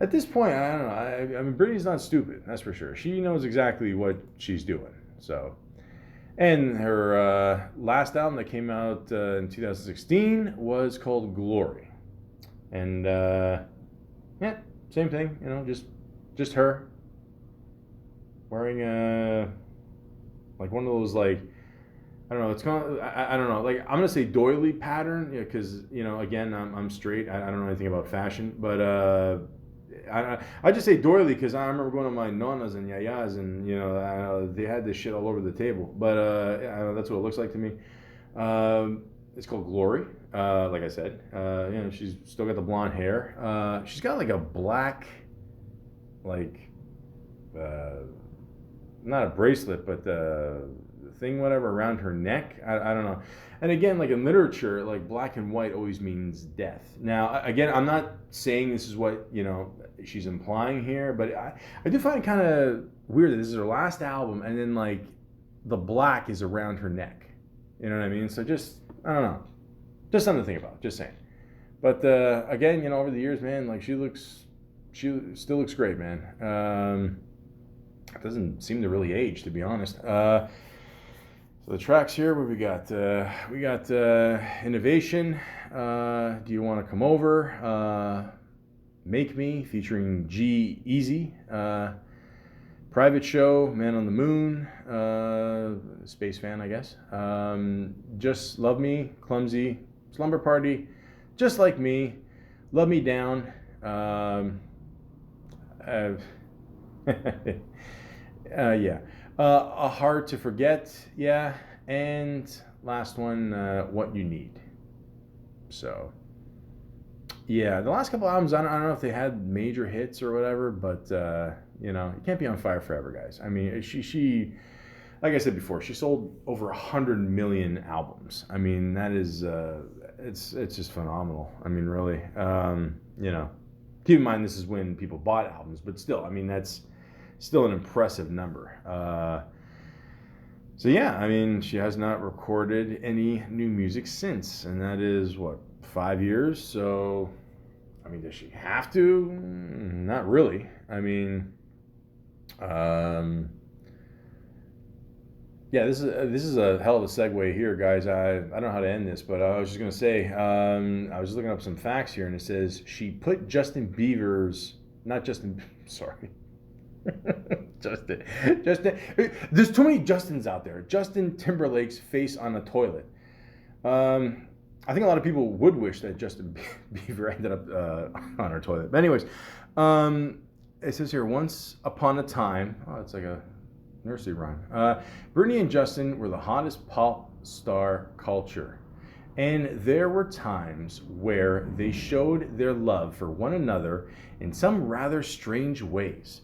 at this point, I don't know. I mean, Britney's not stupid, that's for sure. She knows exactly what she's doing. So, and her last album that came out in 2016 was called Glory. And, yeah, same thing, just her wearing like one of those, like, I don't know, it's kind of, I don't know, like, I'm gonna say doily pattern, because again, I'm straight. I don't know anything about fashion, but I just say doily because I remember going to my nonas and yayas, and they had this shit all over the table. But that's what it looks like to me. It's called Glory. Like I said, she's still got the blonde hair. She's got like a black, like, not a bracelet, but thing, whatever, around her neck. I don't know. And again, like in literature, like black and white always means death. Now, again, I'm not saying this is what, she's implying here, but I do find it kind of weird that this is her last album and then like the black is around her neck. You know what I mean? So just, I don't know. Just something to think about, just saying. But again, over the years, man, like she still looks great, man. It doesn't seem to really age, to be honest. So the tracks here, what we got? We got Innovation, Do You Want to Come Over? Make Me, featuring G-Eazy. Private Show, Man on the Moon, Space Fan, I guess. Just Love Me, Clumsy, Slumber Party, Just Like Me, Love Me Down. Yeah. A Hard to Forget, yeah. And last one, What You Need. So, yeah, the last couple albums, I don't know if they had major hits or whatever, but, you can't be on fire forever, guys. I mean, she like I said before, she sold over 100 million albums. I mean, that is, it's just phenomenal. I mean, really, keep in mind this is when people bought albums, but still, I mean, that's still an impressive number. So yeah, I mean, she has not recorded any new music since, and that is what, 5 years? So, I mean, does she have to? Not really. I mean, yeah, this is a hell of a segue here, guys. I don't know how to end this, but I was just gonna say, I was looking up some facts here, and it says she put sorry. Justin. There's too many Justins out there. Justin Timberlake's face on a toilet. I think a lot of people would wish that Justin Bieber ended up on our toilet. But anyways, it says here, once upon a time. Oh, it's like a nursery rhyme. Britney and Justin were the hottest pop star culture. And there were times where they showed their love for one another in some rather strange ways.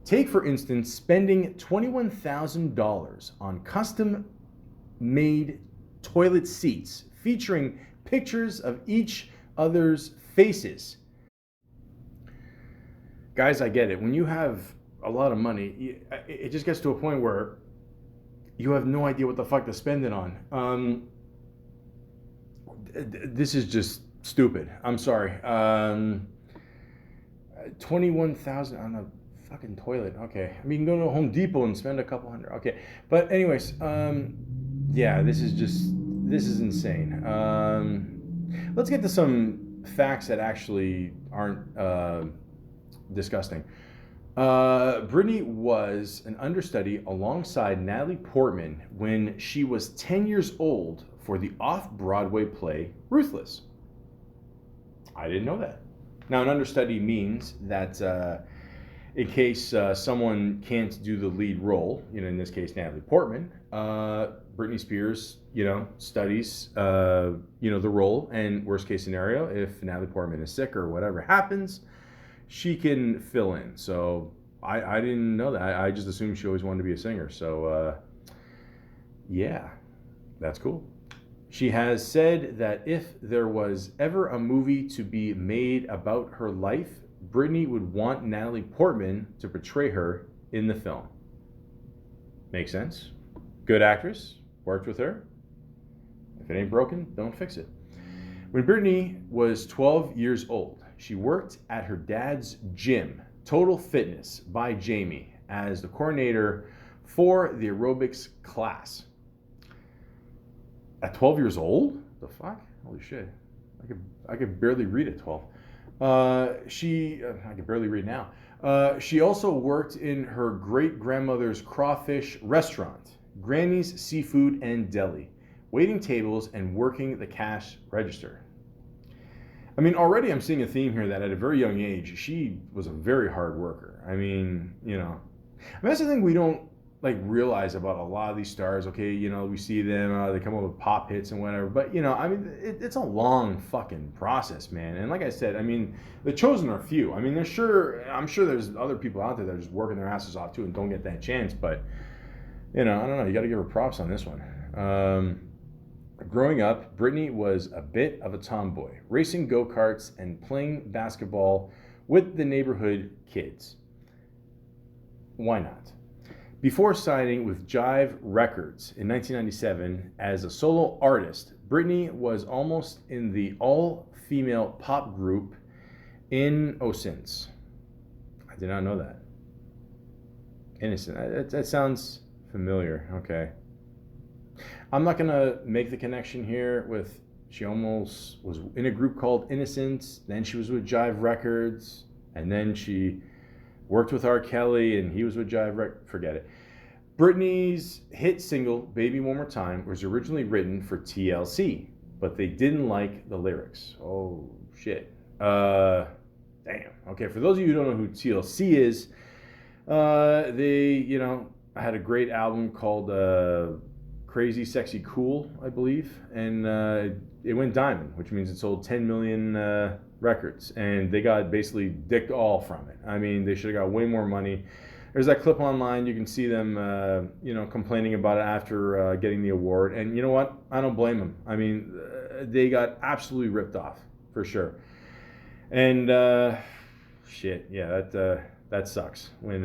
Take, for instance, spending $21,000 on custom-made toilet seats featuring pictures of each other's faces. Guys, I get it. When you have a lot of money, it just gets to a point where you have no idea what the fuck to spend it on. This is just stupid. I'm sorry. 21,000 on a fucking toilet. Okay. I mean, you can go to Home Depot and spend a couple hundred. Okay. But anyways, yeah, this is insane. Let's get to some facts that actually aren't disgusting. Britney was an understudy alongside Natalie Portman when she was 10 years old for the off-Broadway play Ruthless. I didn't know that. Now, an understudy means that in case someone can't do the lead role, in this case, Natalie Portman, Britney Spears, studies, the role, and worst case scenario, if Natalie Portman is sick or whatever happens, she can fill in. So I didn't know that. I just assumed she always wanted to be a singer. So yeah, that's cool. She has said that if there was ever a movie to be made about her life, Britney would want Natalie Portman to portray her in the film. Makes sense. Good actress. Worked with her. If it ain't broken, don't fix it. When Britney was 12 years old, she worked at her dad's gym, Total Fitness by Jamie, as the coordinator for the aerobics class. At 12 years old? The fuck? Holy shit. I could barely read at 12. I could barely read now. She also worked in her great-grandmother's crawfish restaurant, Granny's Seafood and Deli, waiting tables and working the cash register. I mean, already I'm seeing a theme here that at a very young age, she was a very hard worker. I mean, that's the thing we don't realize about a lot of these stars. Okay, we see them, they come up with pop hits and whatever, but I mean, it's a long fucking process, man. And like I said, I mean, the chosen are few. I mean, I'm sure there's other people out there that are just working their asses off too and don't get that chance, but I don't know, you got to give her props on this one. Growing up, Britney was a bit of a tomboy, racing go-karts and playing basketball with the neighborhood kids. Why not? Before signing with Jive Records in 1997 as a solo artist, Britney was almost in the all-female pop group Innocence. I did not know that. Innocent. That sounds familiar. Okay. I'm not going to make the connection here with she almost was in a group called Innocence, then she was with Jive Records, and then she worked with R. Kelly, and he was with Jive Records. Forget it. Britney's hit single, Baby One More Time, was originally written for TLC, but they didn't like the lyrics. Oh, shit. Damn. Okay, for those of you who don't know who TLC is, they, had a great album called Crazy Sexy Cool, I believe, and it went diamond, which means it sold 10 million records, and they got basically dicked all from it. I mean, they should have got way more money. There's that clip online. You can see them, complaining about it after getting the award, and you know what? I don't blame them. I mean, they got absolutely ripped off, for sure. And shit, yeah, that sucks when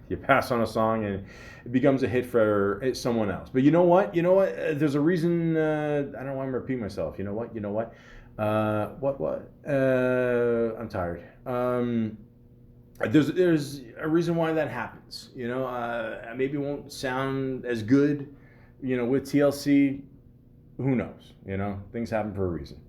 you pass on a song and it becomes a hit for someone else. But you know what? There's a reason. I don't know why I'm repeating myself. You know what? What? I'm tired. There's a reason why that happens. Maybe it won't sound as good, with TLC. Who knows? Things happen for a reason.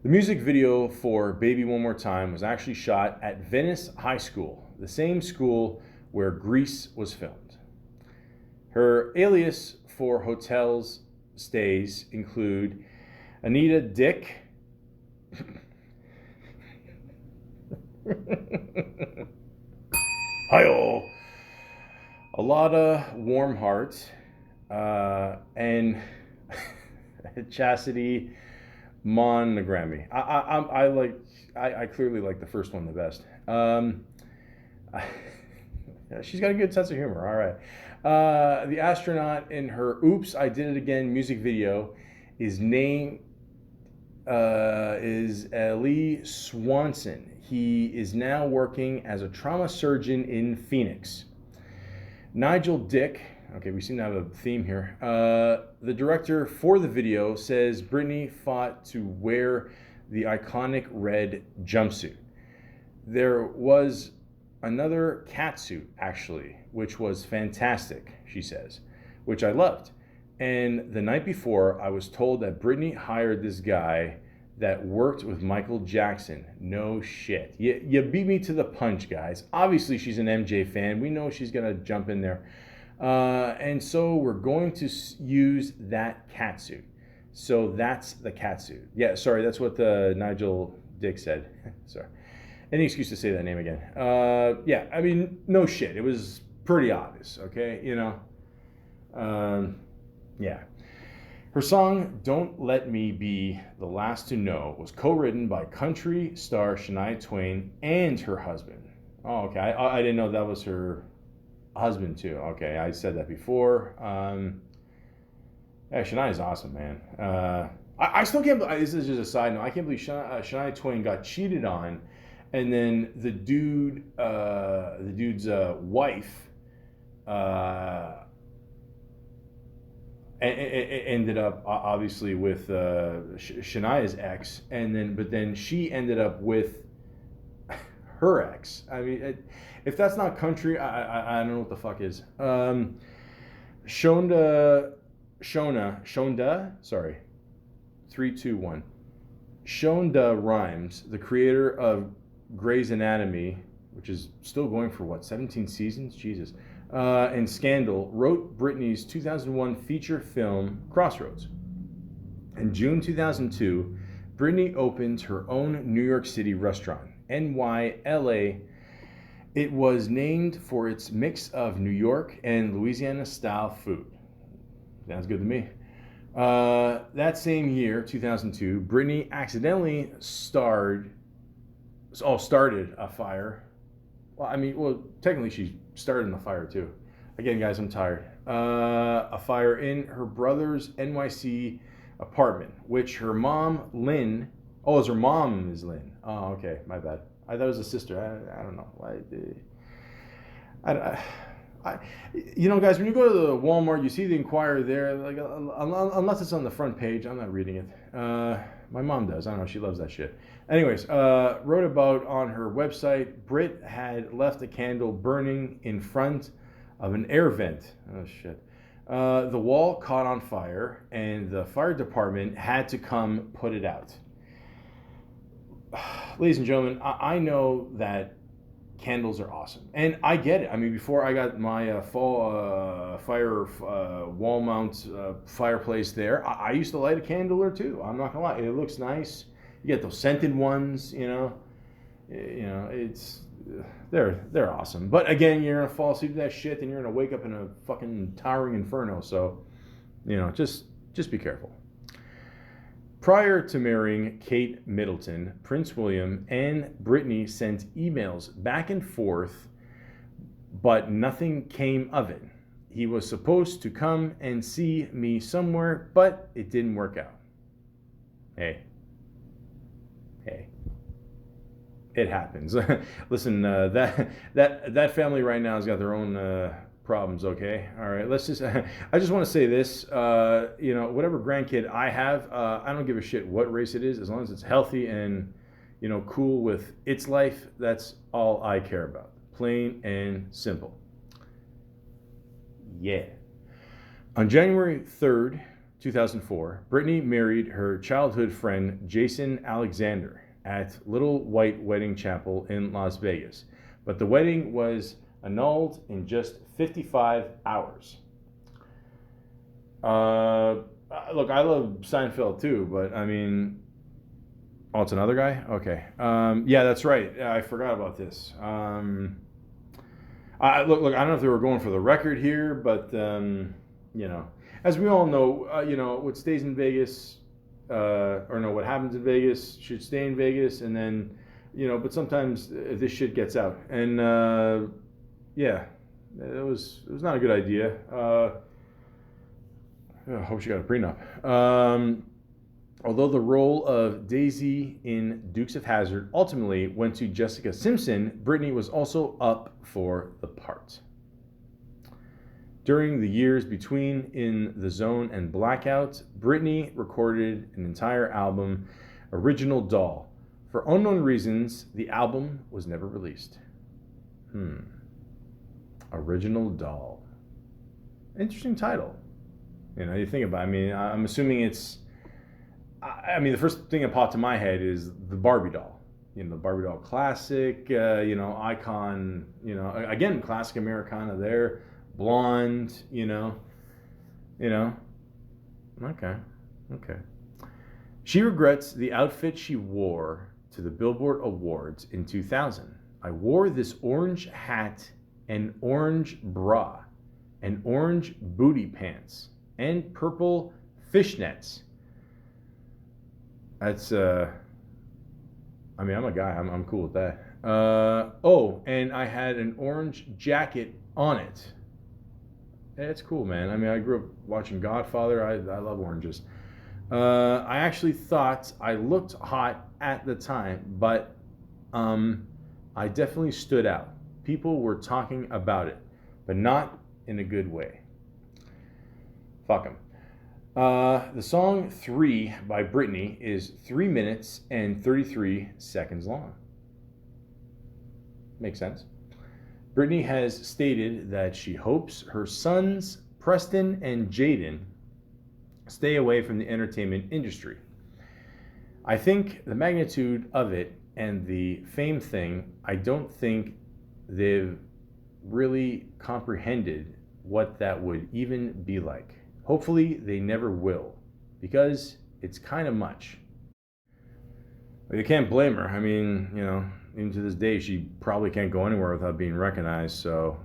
The music video for Baby One More Time was actually shot at Venice High School, the same school where Grease was filmed. Her alias for hotels stays include Anita Dick, hi-oh, a lot of warm heart, and Chastity Monogrammy. I clearly like the first one the best. She's got a good sense of humor. All right. The astronaut in her "Oops, I Did It Again" music video is Lee Swanson. He is now working as a trauma surgeon in Phoenix. Nigel Dick. Okay, we seem to have a theme here. The director for the video says Britney fought to wear the iconic red jumpsuit. There was another catsuit, actually, which was fantastic, she says, which I loved. And the night before, I was told that Britney hired this guy that worked with Michael Jackson. No shit. You beat me to the punch, guys. Obviously, she's an MJ fan. We know she's going to jump in there. And so we're going to use that catsuit. So that's the catsuit. Yeah, sorry, that's what Nigel Dick said. Sorry. Any excuse to say that name again. Yeah, I mean, no shit. It was pretty obvious, okay? Yeah. Her song, Don't Let Me Be the Last to Know, was co-written by country star Shania Twain and her husband. Oh, okay. I didn't know that was her husband, too. Okay, I said that before. Yeah, Shania's awesome, man. I still can't believe, this is just a side note, I can't believe Shania Twain got cheated on And then the dude's wife, ended up obviously with Shania's ex, but then she ended up with her ex. I mean, if that's not country, I don't know what the fuck is. Shonda, sorry, 3, 2, 1. Shonda Rhimes, the creator of Grey's Anatomy, which is still going for what, 17 seasons? Jesus. And Scandal, wrote Britney's 2001 feature film Crossroads. In June 2002, Britney opened her own New York City restaurant, NYLA. It was named for its mix of New York and Louisiana style food. Sounds good to me. That same year, 2002, Britney accidentally started a fire. Well, technically she started in the fire too. Again, guys, I'm tired. A fire in her brother's NYC apartment, which her mom, Lynn. Oh, her mom is Lynn. Oh, okay, my bad. I thought it was a sister. I don't know. Guys, when you go to the Walmart, you see the Inquirer there. Like, unless it's on the front page, I'm not reading it. My mom does. I don't know. She loves that shit. Anyways, wrote about on her website, Brit had left a candle burning in front of an air vent. Oh, shit. The wall caught on fire, and the fire department had to come put it out. Ladies and gentlemen, I know that candles are awesome, and I get it. I mean, before I got my fall fire wall mount fireplace there, I used to light a candle or two. I'm not gonna lie, it looks nice. You get those scented ones, it's they're awesome. But again, you're gonna fall asleep to that shit, and you're gonna wake up in a fucking towering inferno. So, just be careful. Prior to marrying Kate Middleton, Prince William and Britney sent emails back and forth, but nothing came of it. He was supposed to come and see me somewhere, but it didn't work out. Hey, it happens. Listen, that family right now has got their own problems. Okay, all right. I just want to say this. Whatever grandkid I have, I don't give a shit what race it is, as long as it's healthy and cool with its life. That's all I care about. Plain and simple. Yeah. On January 3rd, 2004, Britney married her childhood friend Jason Alexander at Little White Wedding Chapel in Las Vegas, but the wedding was annulled in just 55 hours. Look, I love Seinfeld too, but I mean, oh, it's another guy? Okay. Yeah, that's right. I forgot about this. Look, I don't know if they were going for the record here, but, as we all know, what stays in Vegas, what happens in Vegas should stay in Vegas, and then, but sometimes this shit gets out. And, yeah, it was not a good idea. I hope she got a prenup. Although the role of Daisy in Dukes of Hazzard ultimately went to Jessica Simpson, Britney was also up for the part. During the years between In the Zone and Blackout, Britney recorded an entire album, Original Doll. For unknown reasons, the album was never released. Original Doll. Interesting title. You think about it. I mean, I'm assuming it's... the first thing that popped to my head is the Barbie doll. The Barbie doll classic, icon, again, classic Americana there. Blonde, Okay. She regrets the outfit she wore to the Billboard Awards in 2000. I wore this orange hat, an orange bra, and orange booty pants, and purple fishnets. That's, I'm a guy. I'm cool with that. And I had an orange jacket on it. It's cool, man. I grew up watching Godfather. I love oranges. I actually thought I looked hot at the time, but I definitely stood out. People were talking about it, but not in a good way. Fuck them. The song 3 by Britney is 3 minutes and 33 seconds long. Makes sense. Britney has stated that she hopes her sons, Preston and Jaden, stay away from the entertainment industry. I think the magnitude of it and the fame thing, I don't think they've really comprehended what that would even be like. Hopefully they never will, because it's kind of much. You can't blame her. I mean, even to this day, she probably can't go anywhere without being recognized, so,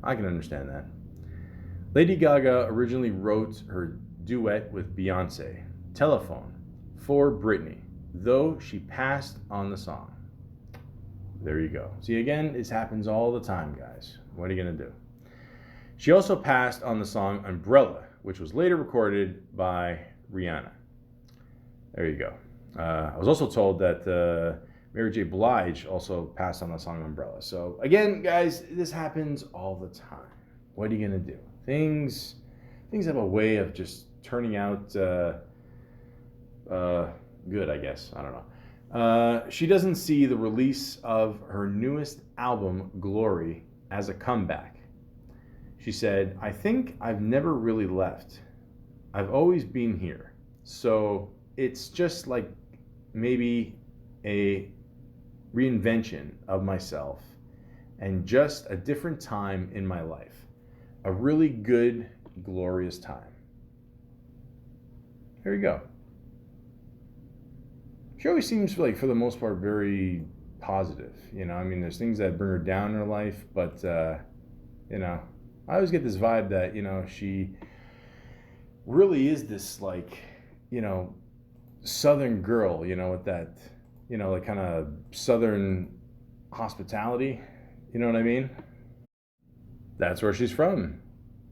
I can understand that. Lady Gaga originally wrote her duet with Beyonce, Telephone, for Britney, though she passed on the song. There you go. See, again, this happens all the time, guys. What are you going to do? She also passed on the song Umbrella, which was later recorded by Rihanna. There you go. I was also told that Mary J. Blige also passed on the song Umbrella. So, again, guys, this happens all the time. What are you going to do? Things have a way of just turning out good, I guess. I don't know. She doesn't see the release of her newest album, Glory, as a comeback. She said, I think I've never really left. I've always been here. So it's just like maybe a reinvention of myself and just a different time in my life. A really good, glorious time. There you go. She always seems like, for the most part, very positive. I mean, there's things that bring her down in her life, but, I always get this vibe that, she really is this, like, Southern girl, with that, like kind of Southern hospitality. You know what I mean? That's where she's from,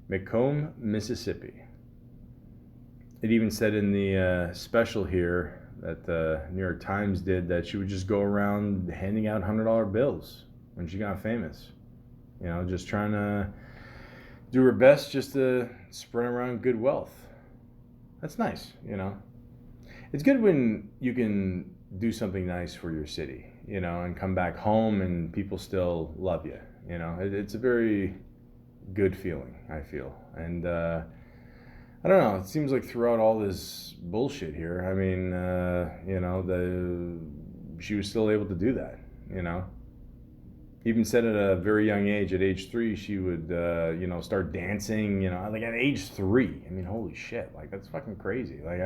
Macomb, Mississippi. It even said in the special here that the New York Times did that she would just go around handing out $100 bills when she got famous. Just trying to do her best just to spread around good wealth. That's nice, It's good when you can do something nice for your city, and come back home and people still love you. It's a very good feeling, I feel. And I don't know, it seems like throughout all this bullshit here, I mean, she was still able to do that, Even said at a very young age, at age 3, she would, start dancing, like at age 3. I mean, holy shit, like that's fucking crazy. Like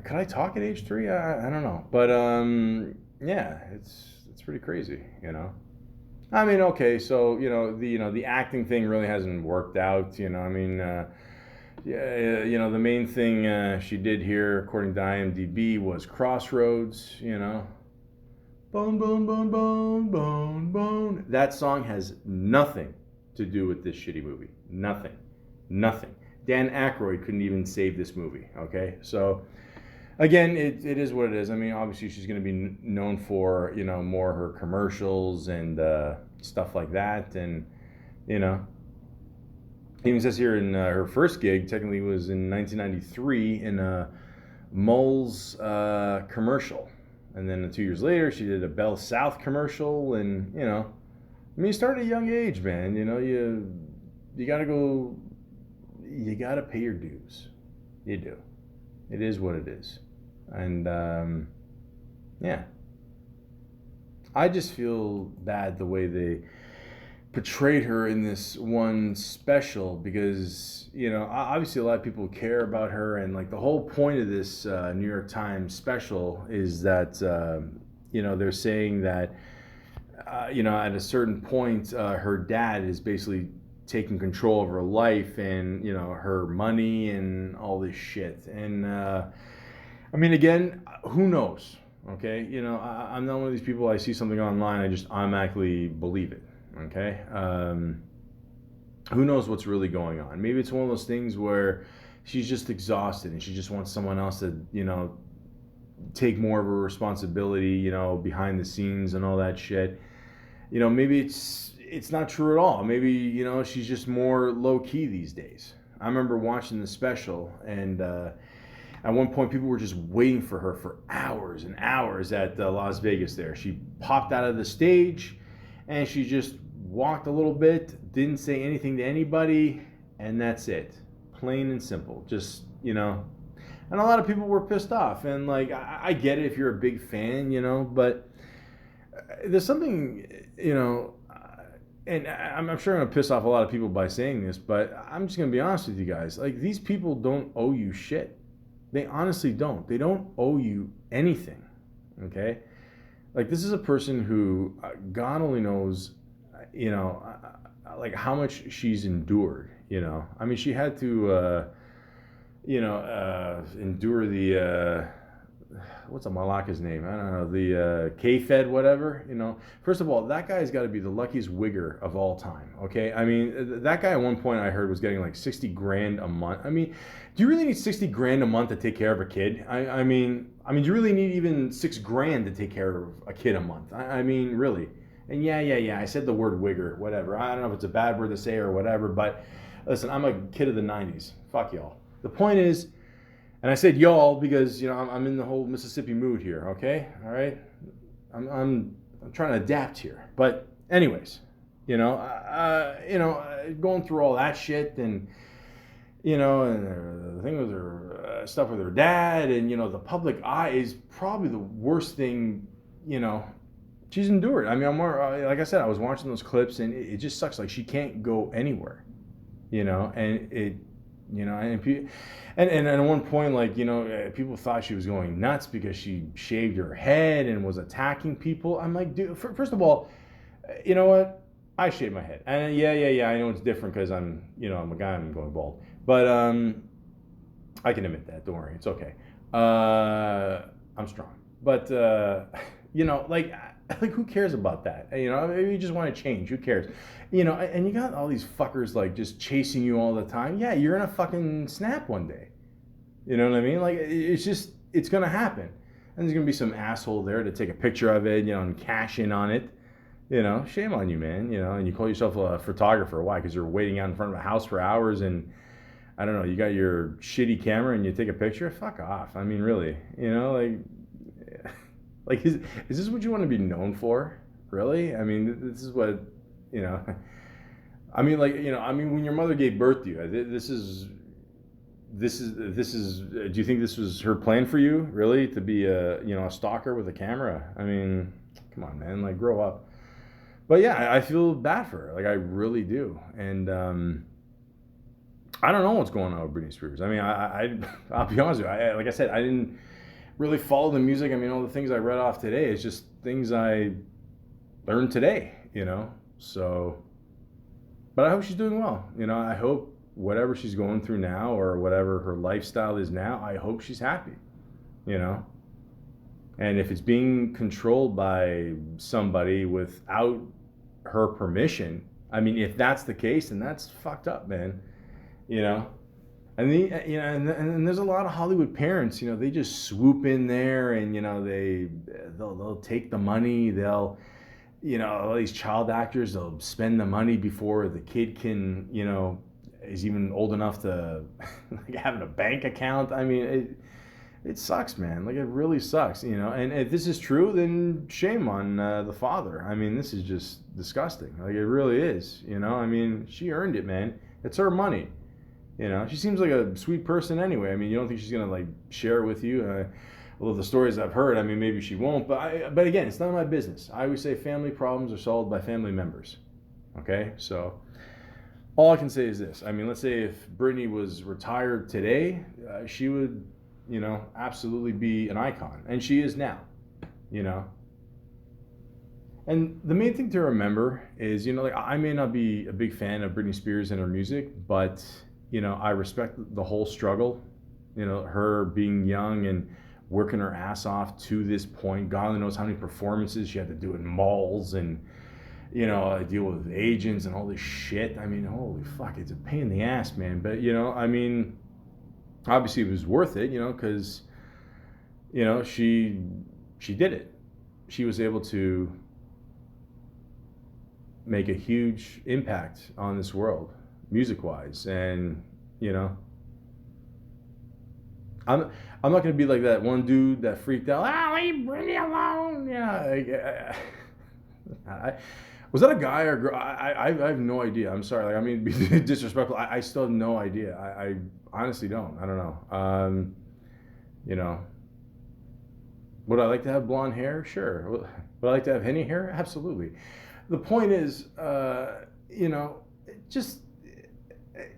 could I talk at age 3? I don't know. But, yeah, it's pretty crazy, I mean, okay, so, the acting thing really hasn't worked out, I mean, yeah, the main thing she did here, according to IMDb, was Crossroads, Bone, bone, bone, bone, bone, bone. That song has nothing to do with this shitty movie. Nothing. Dan Aykroyd couldn't even save this movie, okay? So, again, it is what it is. I mean, obviously she's going to be known for, more her commercials and stuff like that. And, even says here in her first gig, technically was in 1993 in a Mole's commercial. And then 2 years later, she did a Bell South commercial, and I mean, you start at a young age, man. You gotta go. You gotta pay your dues. You do. It is what it is, and yeah. I just feel bad the way they portrayed her in this one special, because obviously a lot of people care about her, and like the whole point of this New York Times special is that they're saying that at a certain point her dad is basically taking control of her life and her money and all this shit. And I mean, again, who knows? Okay, I'm not one of these people, I see something online, I just automatically believe it. Okay, who knows what's really going on? Maybe it's one of those things where she's just exhausted and she just wants someone else to, take more of a responsibility, you know, behind the scenes and all that shit. You know, maybe it's not true at all. Maybe, you know, she's just more low key these days. I remember watching the special, and at one point people were just waiting for her for hours and hours at Las Vegas there. She popped out of the stage and she just walked a little bit, didn't say anything to anybody, and that's it. Plain and simple. Just, you know, and a lot of people were pissed off. And like, I get it if you're a big fan, you know, but there's something, you know, and I'm sure I'm going to piss off a lot of people by saying this, but I'm just going to be honest with you guys. Like, these people don't owe you shit. They honestly don't. They don't owe you anything, okay? Like, this is a person who, God only knows, you know, like how much she's endured, you know? I mean, she had to, you know, endure the, what's a Malaka's name? I don't know, the K-Fed, whatever, you know. First of all, that guy's got to be the luckiest wigger of all time, okay? I mean, that guy at one point I heard was getting like 60 grand a month. I mean, do you really need 60 grand a month to take care of a kid? I mean, do you really need even 6 grand to take care of a kid a month? I mean, really? And yeah, I said the word wigger, whatever. I don't know if it's a bad word to say or whatever, but listen, I'm a kid of the 90s. Fuck y'all. The point is, and I said y'all because, you know, I'm in the whole Mississippi mood here, okay? All right? I'm trying to adapt here. But anyways, you know, going through all that shit and, you know, and the thing with her, stuff with her dad, and, you know, the public eye is probably the worst thing, you know, she's endured. I mean, I'm more, like I said, I was watching those clips, and it just sucks. Like, she can't go anywhere, you know, and it, you know, and at one point, like, you know, people thought she was going nuts because she shaved her head and was attacking people. I'm like, dude, first of all, you know what? I shave my head, and yeah, I know it's different because I'm, you know, I'm a guy, I'm going bald, but I can admit that. Don't worry, it's okay. I'm strong, but you know, like who cares about that? You know, maybe you just want to change. Who cares? You know, and you got all these fuckers like just chasing you all the time. Yeah, you're gonna fucking snap one day. You know what I mean? Like, it's gonna happen, and there's gonna be some asshole there to take a picture of it, you know, and cash in on it. You know, shame on you, man. You know, and you call yourself a photographer. Why? Because you're waiting out in front of a house for hours, and I don't know, you got your shitty camera and you take a picture. Fuck off. I mean, really. You know, like is this what you want to be known for? Really? I mean, this is what, you know. I mean, like, you know, I mean, when your mother gave birth to you, this is. Do you think this was her plan for you? Really, to be a, you know, a stalker with a camera? I mean, come on, man. Like, grow up. But yeah, I feel bad for her. Like, I really do. And I don't know what's going on with Britney Spears. I mean, I'll be honest with you. Like I said, I didn't really follow the music. I mean, all the things I read off today is just things I learned today, you know? So, but I hope she's doing well. You know, I hope whatever she's going through now, or whatever her lifestyle is now, I hope she's happy, you know? And if it's being controlled by somebody without her permission, I mean, if that's the case, then that's fucked up, man. You know? And you know, and there's a lot of Hollywood parents, you know, they just swoop in there, and, you know, they'll take the money, they'll, you know, all these child actors, they'll spend the money before the kid can, you know, is even old enough to like having a bank account. I mean, it sucks, man. Like, it really sucks, you know. And if this is true, then shame on the father. I mean, this is just disgusting. Like, it really is, you know. I mean, she earned it, man. It's her money, you know. She seems like a sweet person anyway. I mean, you don't think she's gonna like share it with you? Well, the stories I've heard, I mean, maybe she won't. But again, it's none of my business. I always say family problems are solved by family members. Okay, so. All I can say is this. I mean, let's say if Britney was retired today, she would, you know, absolutely be an icon. And she is now, you know. And the main thing to remember is, you know, like, I may not be a big fan of Britney Spears and her music, but, you know, I respect the whole struggle. You know, her being young and working her ass off to this point. God only knows how many performances she had to do in malls and, you know, I deal with agents and all this shit. I mean, holy fuck, it's a pain in the ass, man. But, you know, I mean, obviously it was worth it, you know, because, you know, she did it. She was able to make a huge impact on this world, music-wise, and you know, I'm I'm not gonna be like that one dude that freaked out. Ah, leave Britney alone. Yeah, I, was that a guy or girl? I have no idea. I'm sorry. Like, I mean, be disrespectful. I still have no idea. I honestly don't. I don't know. You know, would I like to have blonde hair? Sure. Would I like to have any hair? Absolutely. The point is, you know, just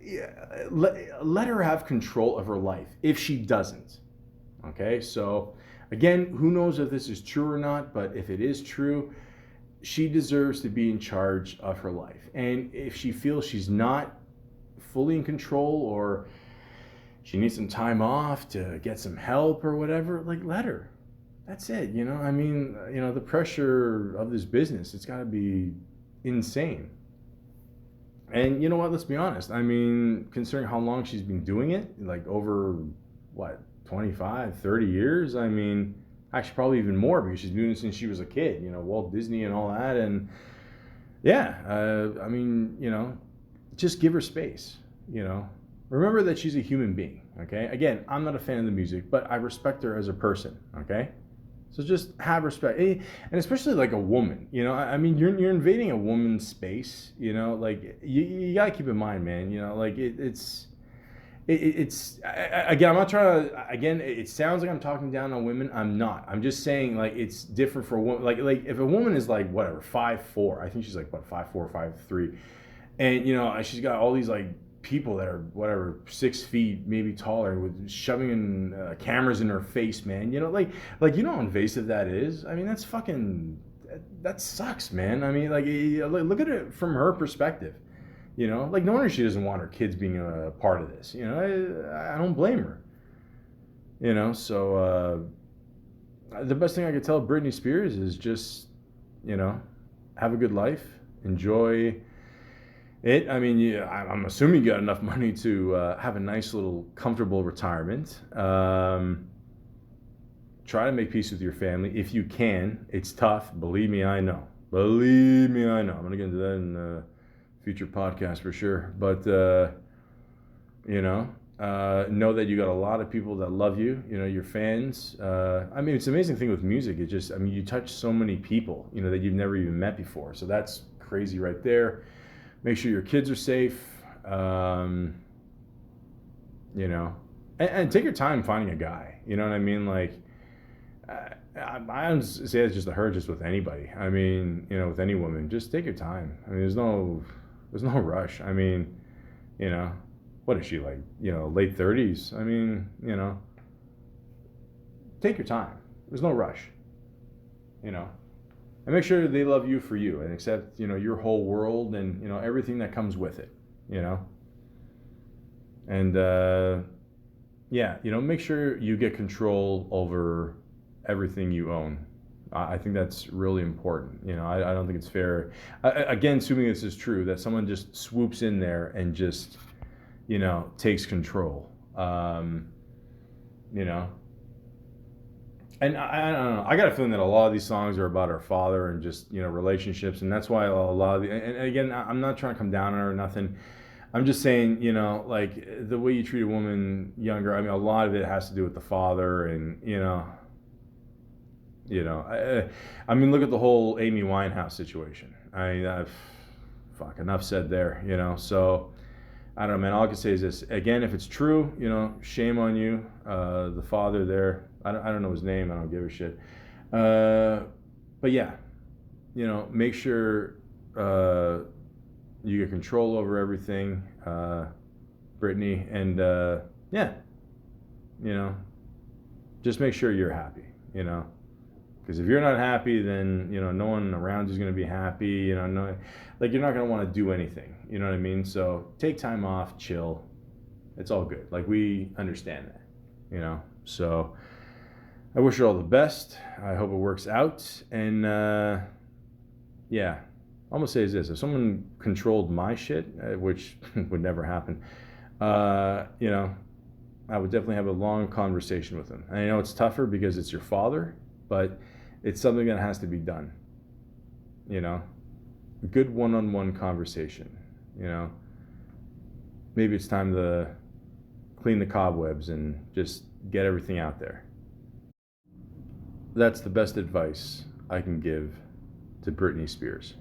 yeah, let her have control of her life if she doesn't. Okay, so again, who knows if this is true or not, but if it is true, she deserves to be in charge of her life. And if she feels she's not fully in control, or she needs some time off to get some help or whatever, like, let her. That's it. You know, I mean, you know, the pressure of this business, it's got to be insane. And you know what? Let's be honest. I mean, considering how long she's been doing it, like over what, 25, 30 years? I mean, actually, probably even more because she's been doing it since she was a kid, you know, Walt Disney and all that. And yeah, I mean, you know, just give her space, you know. Remember that she's a human being, okay? Again, I'm not a fan of the music, but I respect her as a person, okay? So just have respect, and especially like a woman. You know, I mean, you're invading a woman's space. You know, like you gotta keep in mind, man. You know, like again. I'm not trying to. Again, it sounds like I'm talking down on women. I'm not. I'm just saying like it's different for a woman. Like if a woman is like whatever 5'4", I think she's like what 5'4", 5'3", and you know she's got all these like people that are whatever 6 feet maybe taller with shoving in cameras in her face, man. You know, like you know how invasive that is. I mean, that's fucking that sucks, man. I mean, like look at it from her perspective. You know, like no wonder she doesn't want her kids being a part of this. You know, I don't blame her. You know, so the best thing I could tell Britney Spears is just, you know, have a good life, enjoy it. I mean, yeah, I'm assuming you got enough money to have a nice little comfortable retirement. Try to make peace with your family if you can. It's tough. Believe me, I know. Believe me, I know. I'm going to get into that in a future podcast for sure. But, you know that you got a lot of people that love you, you know, your fans. I mean, it's an amazing thing with music. It just, I mean, you touch so many people, you know, that you've never even met before. So that's crazy right there. Make sure your kids are safe, you know, and take your time finding a guy. You know what I mean? Like, I don't say it's just a her, just with anybody. I mean, you know, with any woman, just take your time. I mean, there's no rush. I mean, you know, what is she like? You know, late 30s. I mean, you know, take your time. There's no rush. You know. And make sure they love you for you and accept, you know, your whole world and, you know, everything that comes with it, you know. And, yeah, you know, make sure you get control over everything you own. I think that's really important. You know, I don't think it's fair. Again, assuming this is true, that someone just swoops in there and just, you know, takes control. You know. And I don't know. I got a feeling that a lot of these songs are about her father and just, you know, relationships, and that's why a lot of and again, I'm not trying to come down on her or nothing. I'm just saying, you know, like the way you treat a woman younger. I mean, a lot of it has to do with the father, and you know. I mean, look at the whole Amy Winehouse situation. Fuck, enough said there. You know, so I don't know, man. All I can say is this. Again, if it's true, you know, shame on you. The father there. I don't know his name. I don't give a shit. But yeah, you know, make sure you get control over everything, Brittany, and yeah, you know, just make sure you're happy. You know, because if you're not happy, then you know no one around you is going to be happy. You know, no, like you're not going to want to do anything. You know what I mean? So take time off, chill. It's all good. Like we understand that. You know, so. I wish her all the best. I hope it works out. And yeah, I'm gonna say is this: if someone controlled my shit, which would never happen, you know, I would definitely have a long conversation with him. And I know it's tougher because it's your father, but it's something that has to be done. You know, a good one-on-one conversation. You know, maybe it's time to clean the cobwebs and just get everything out there. That's the best advice I can give to Britney Spears.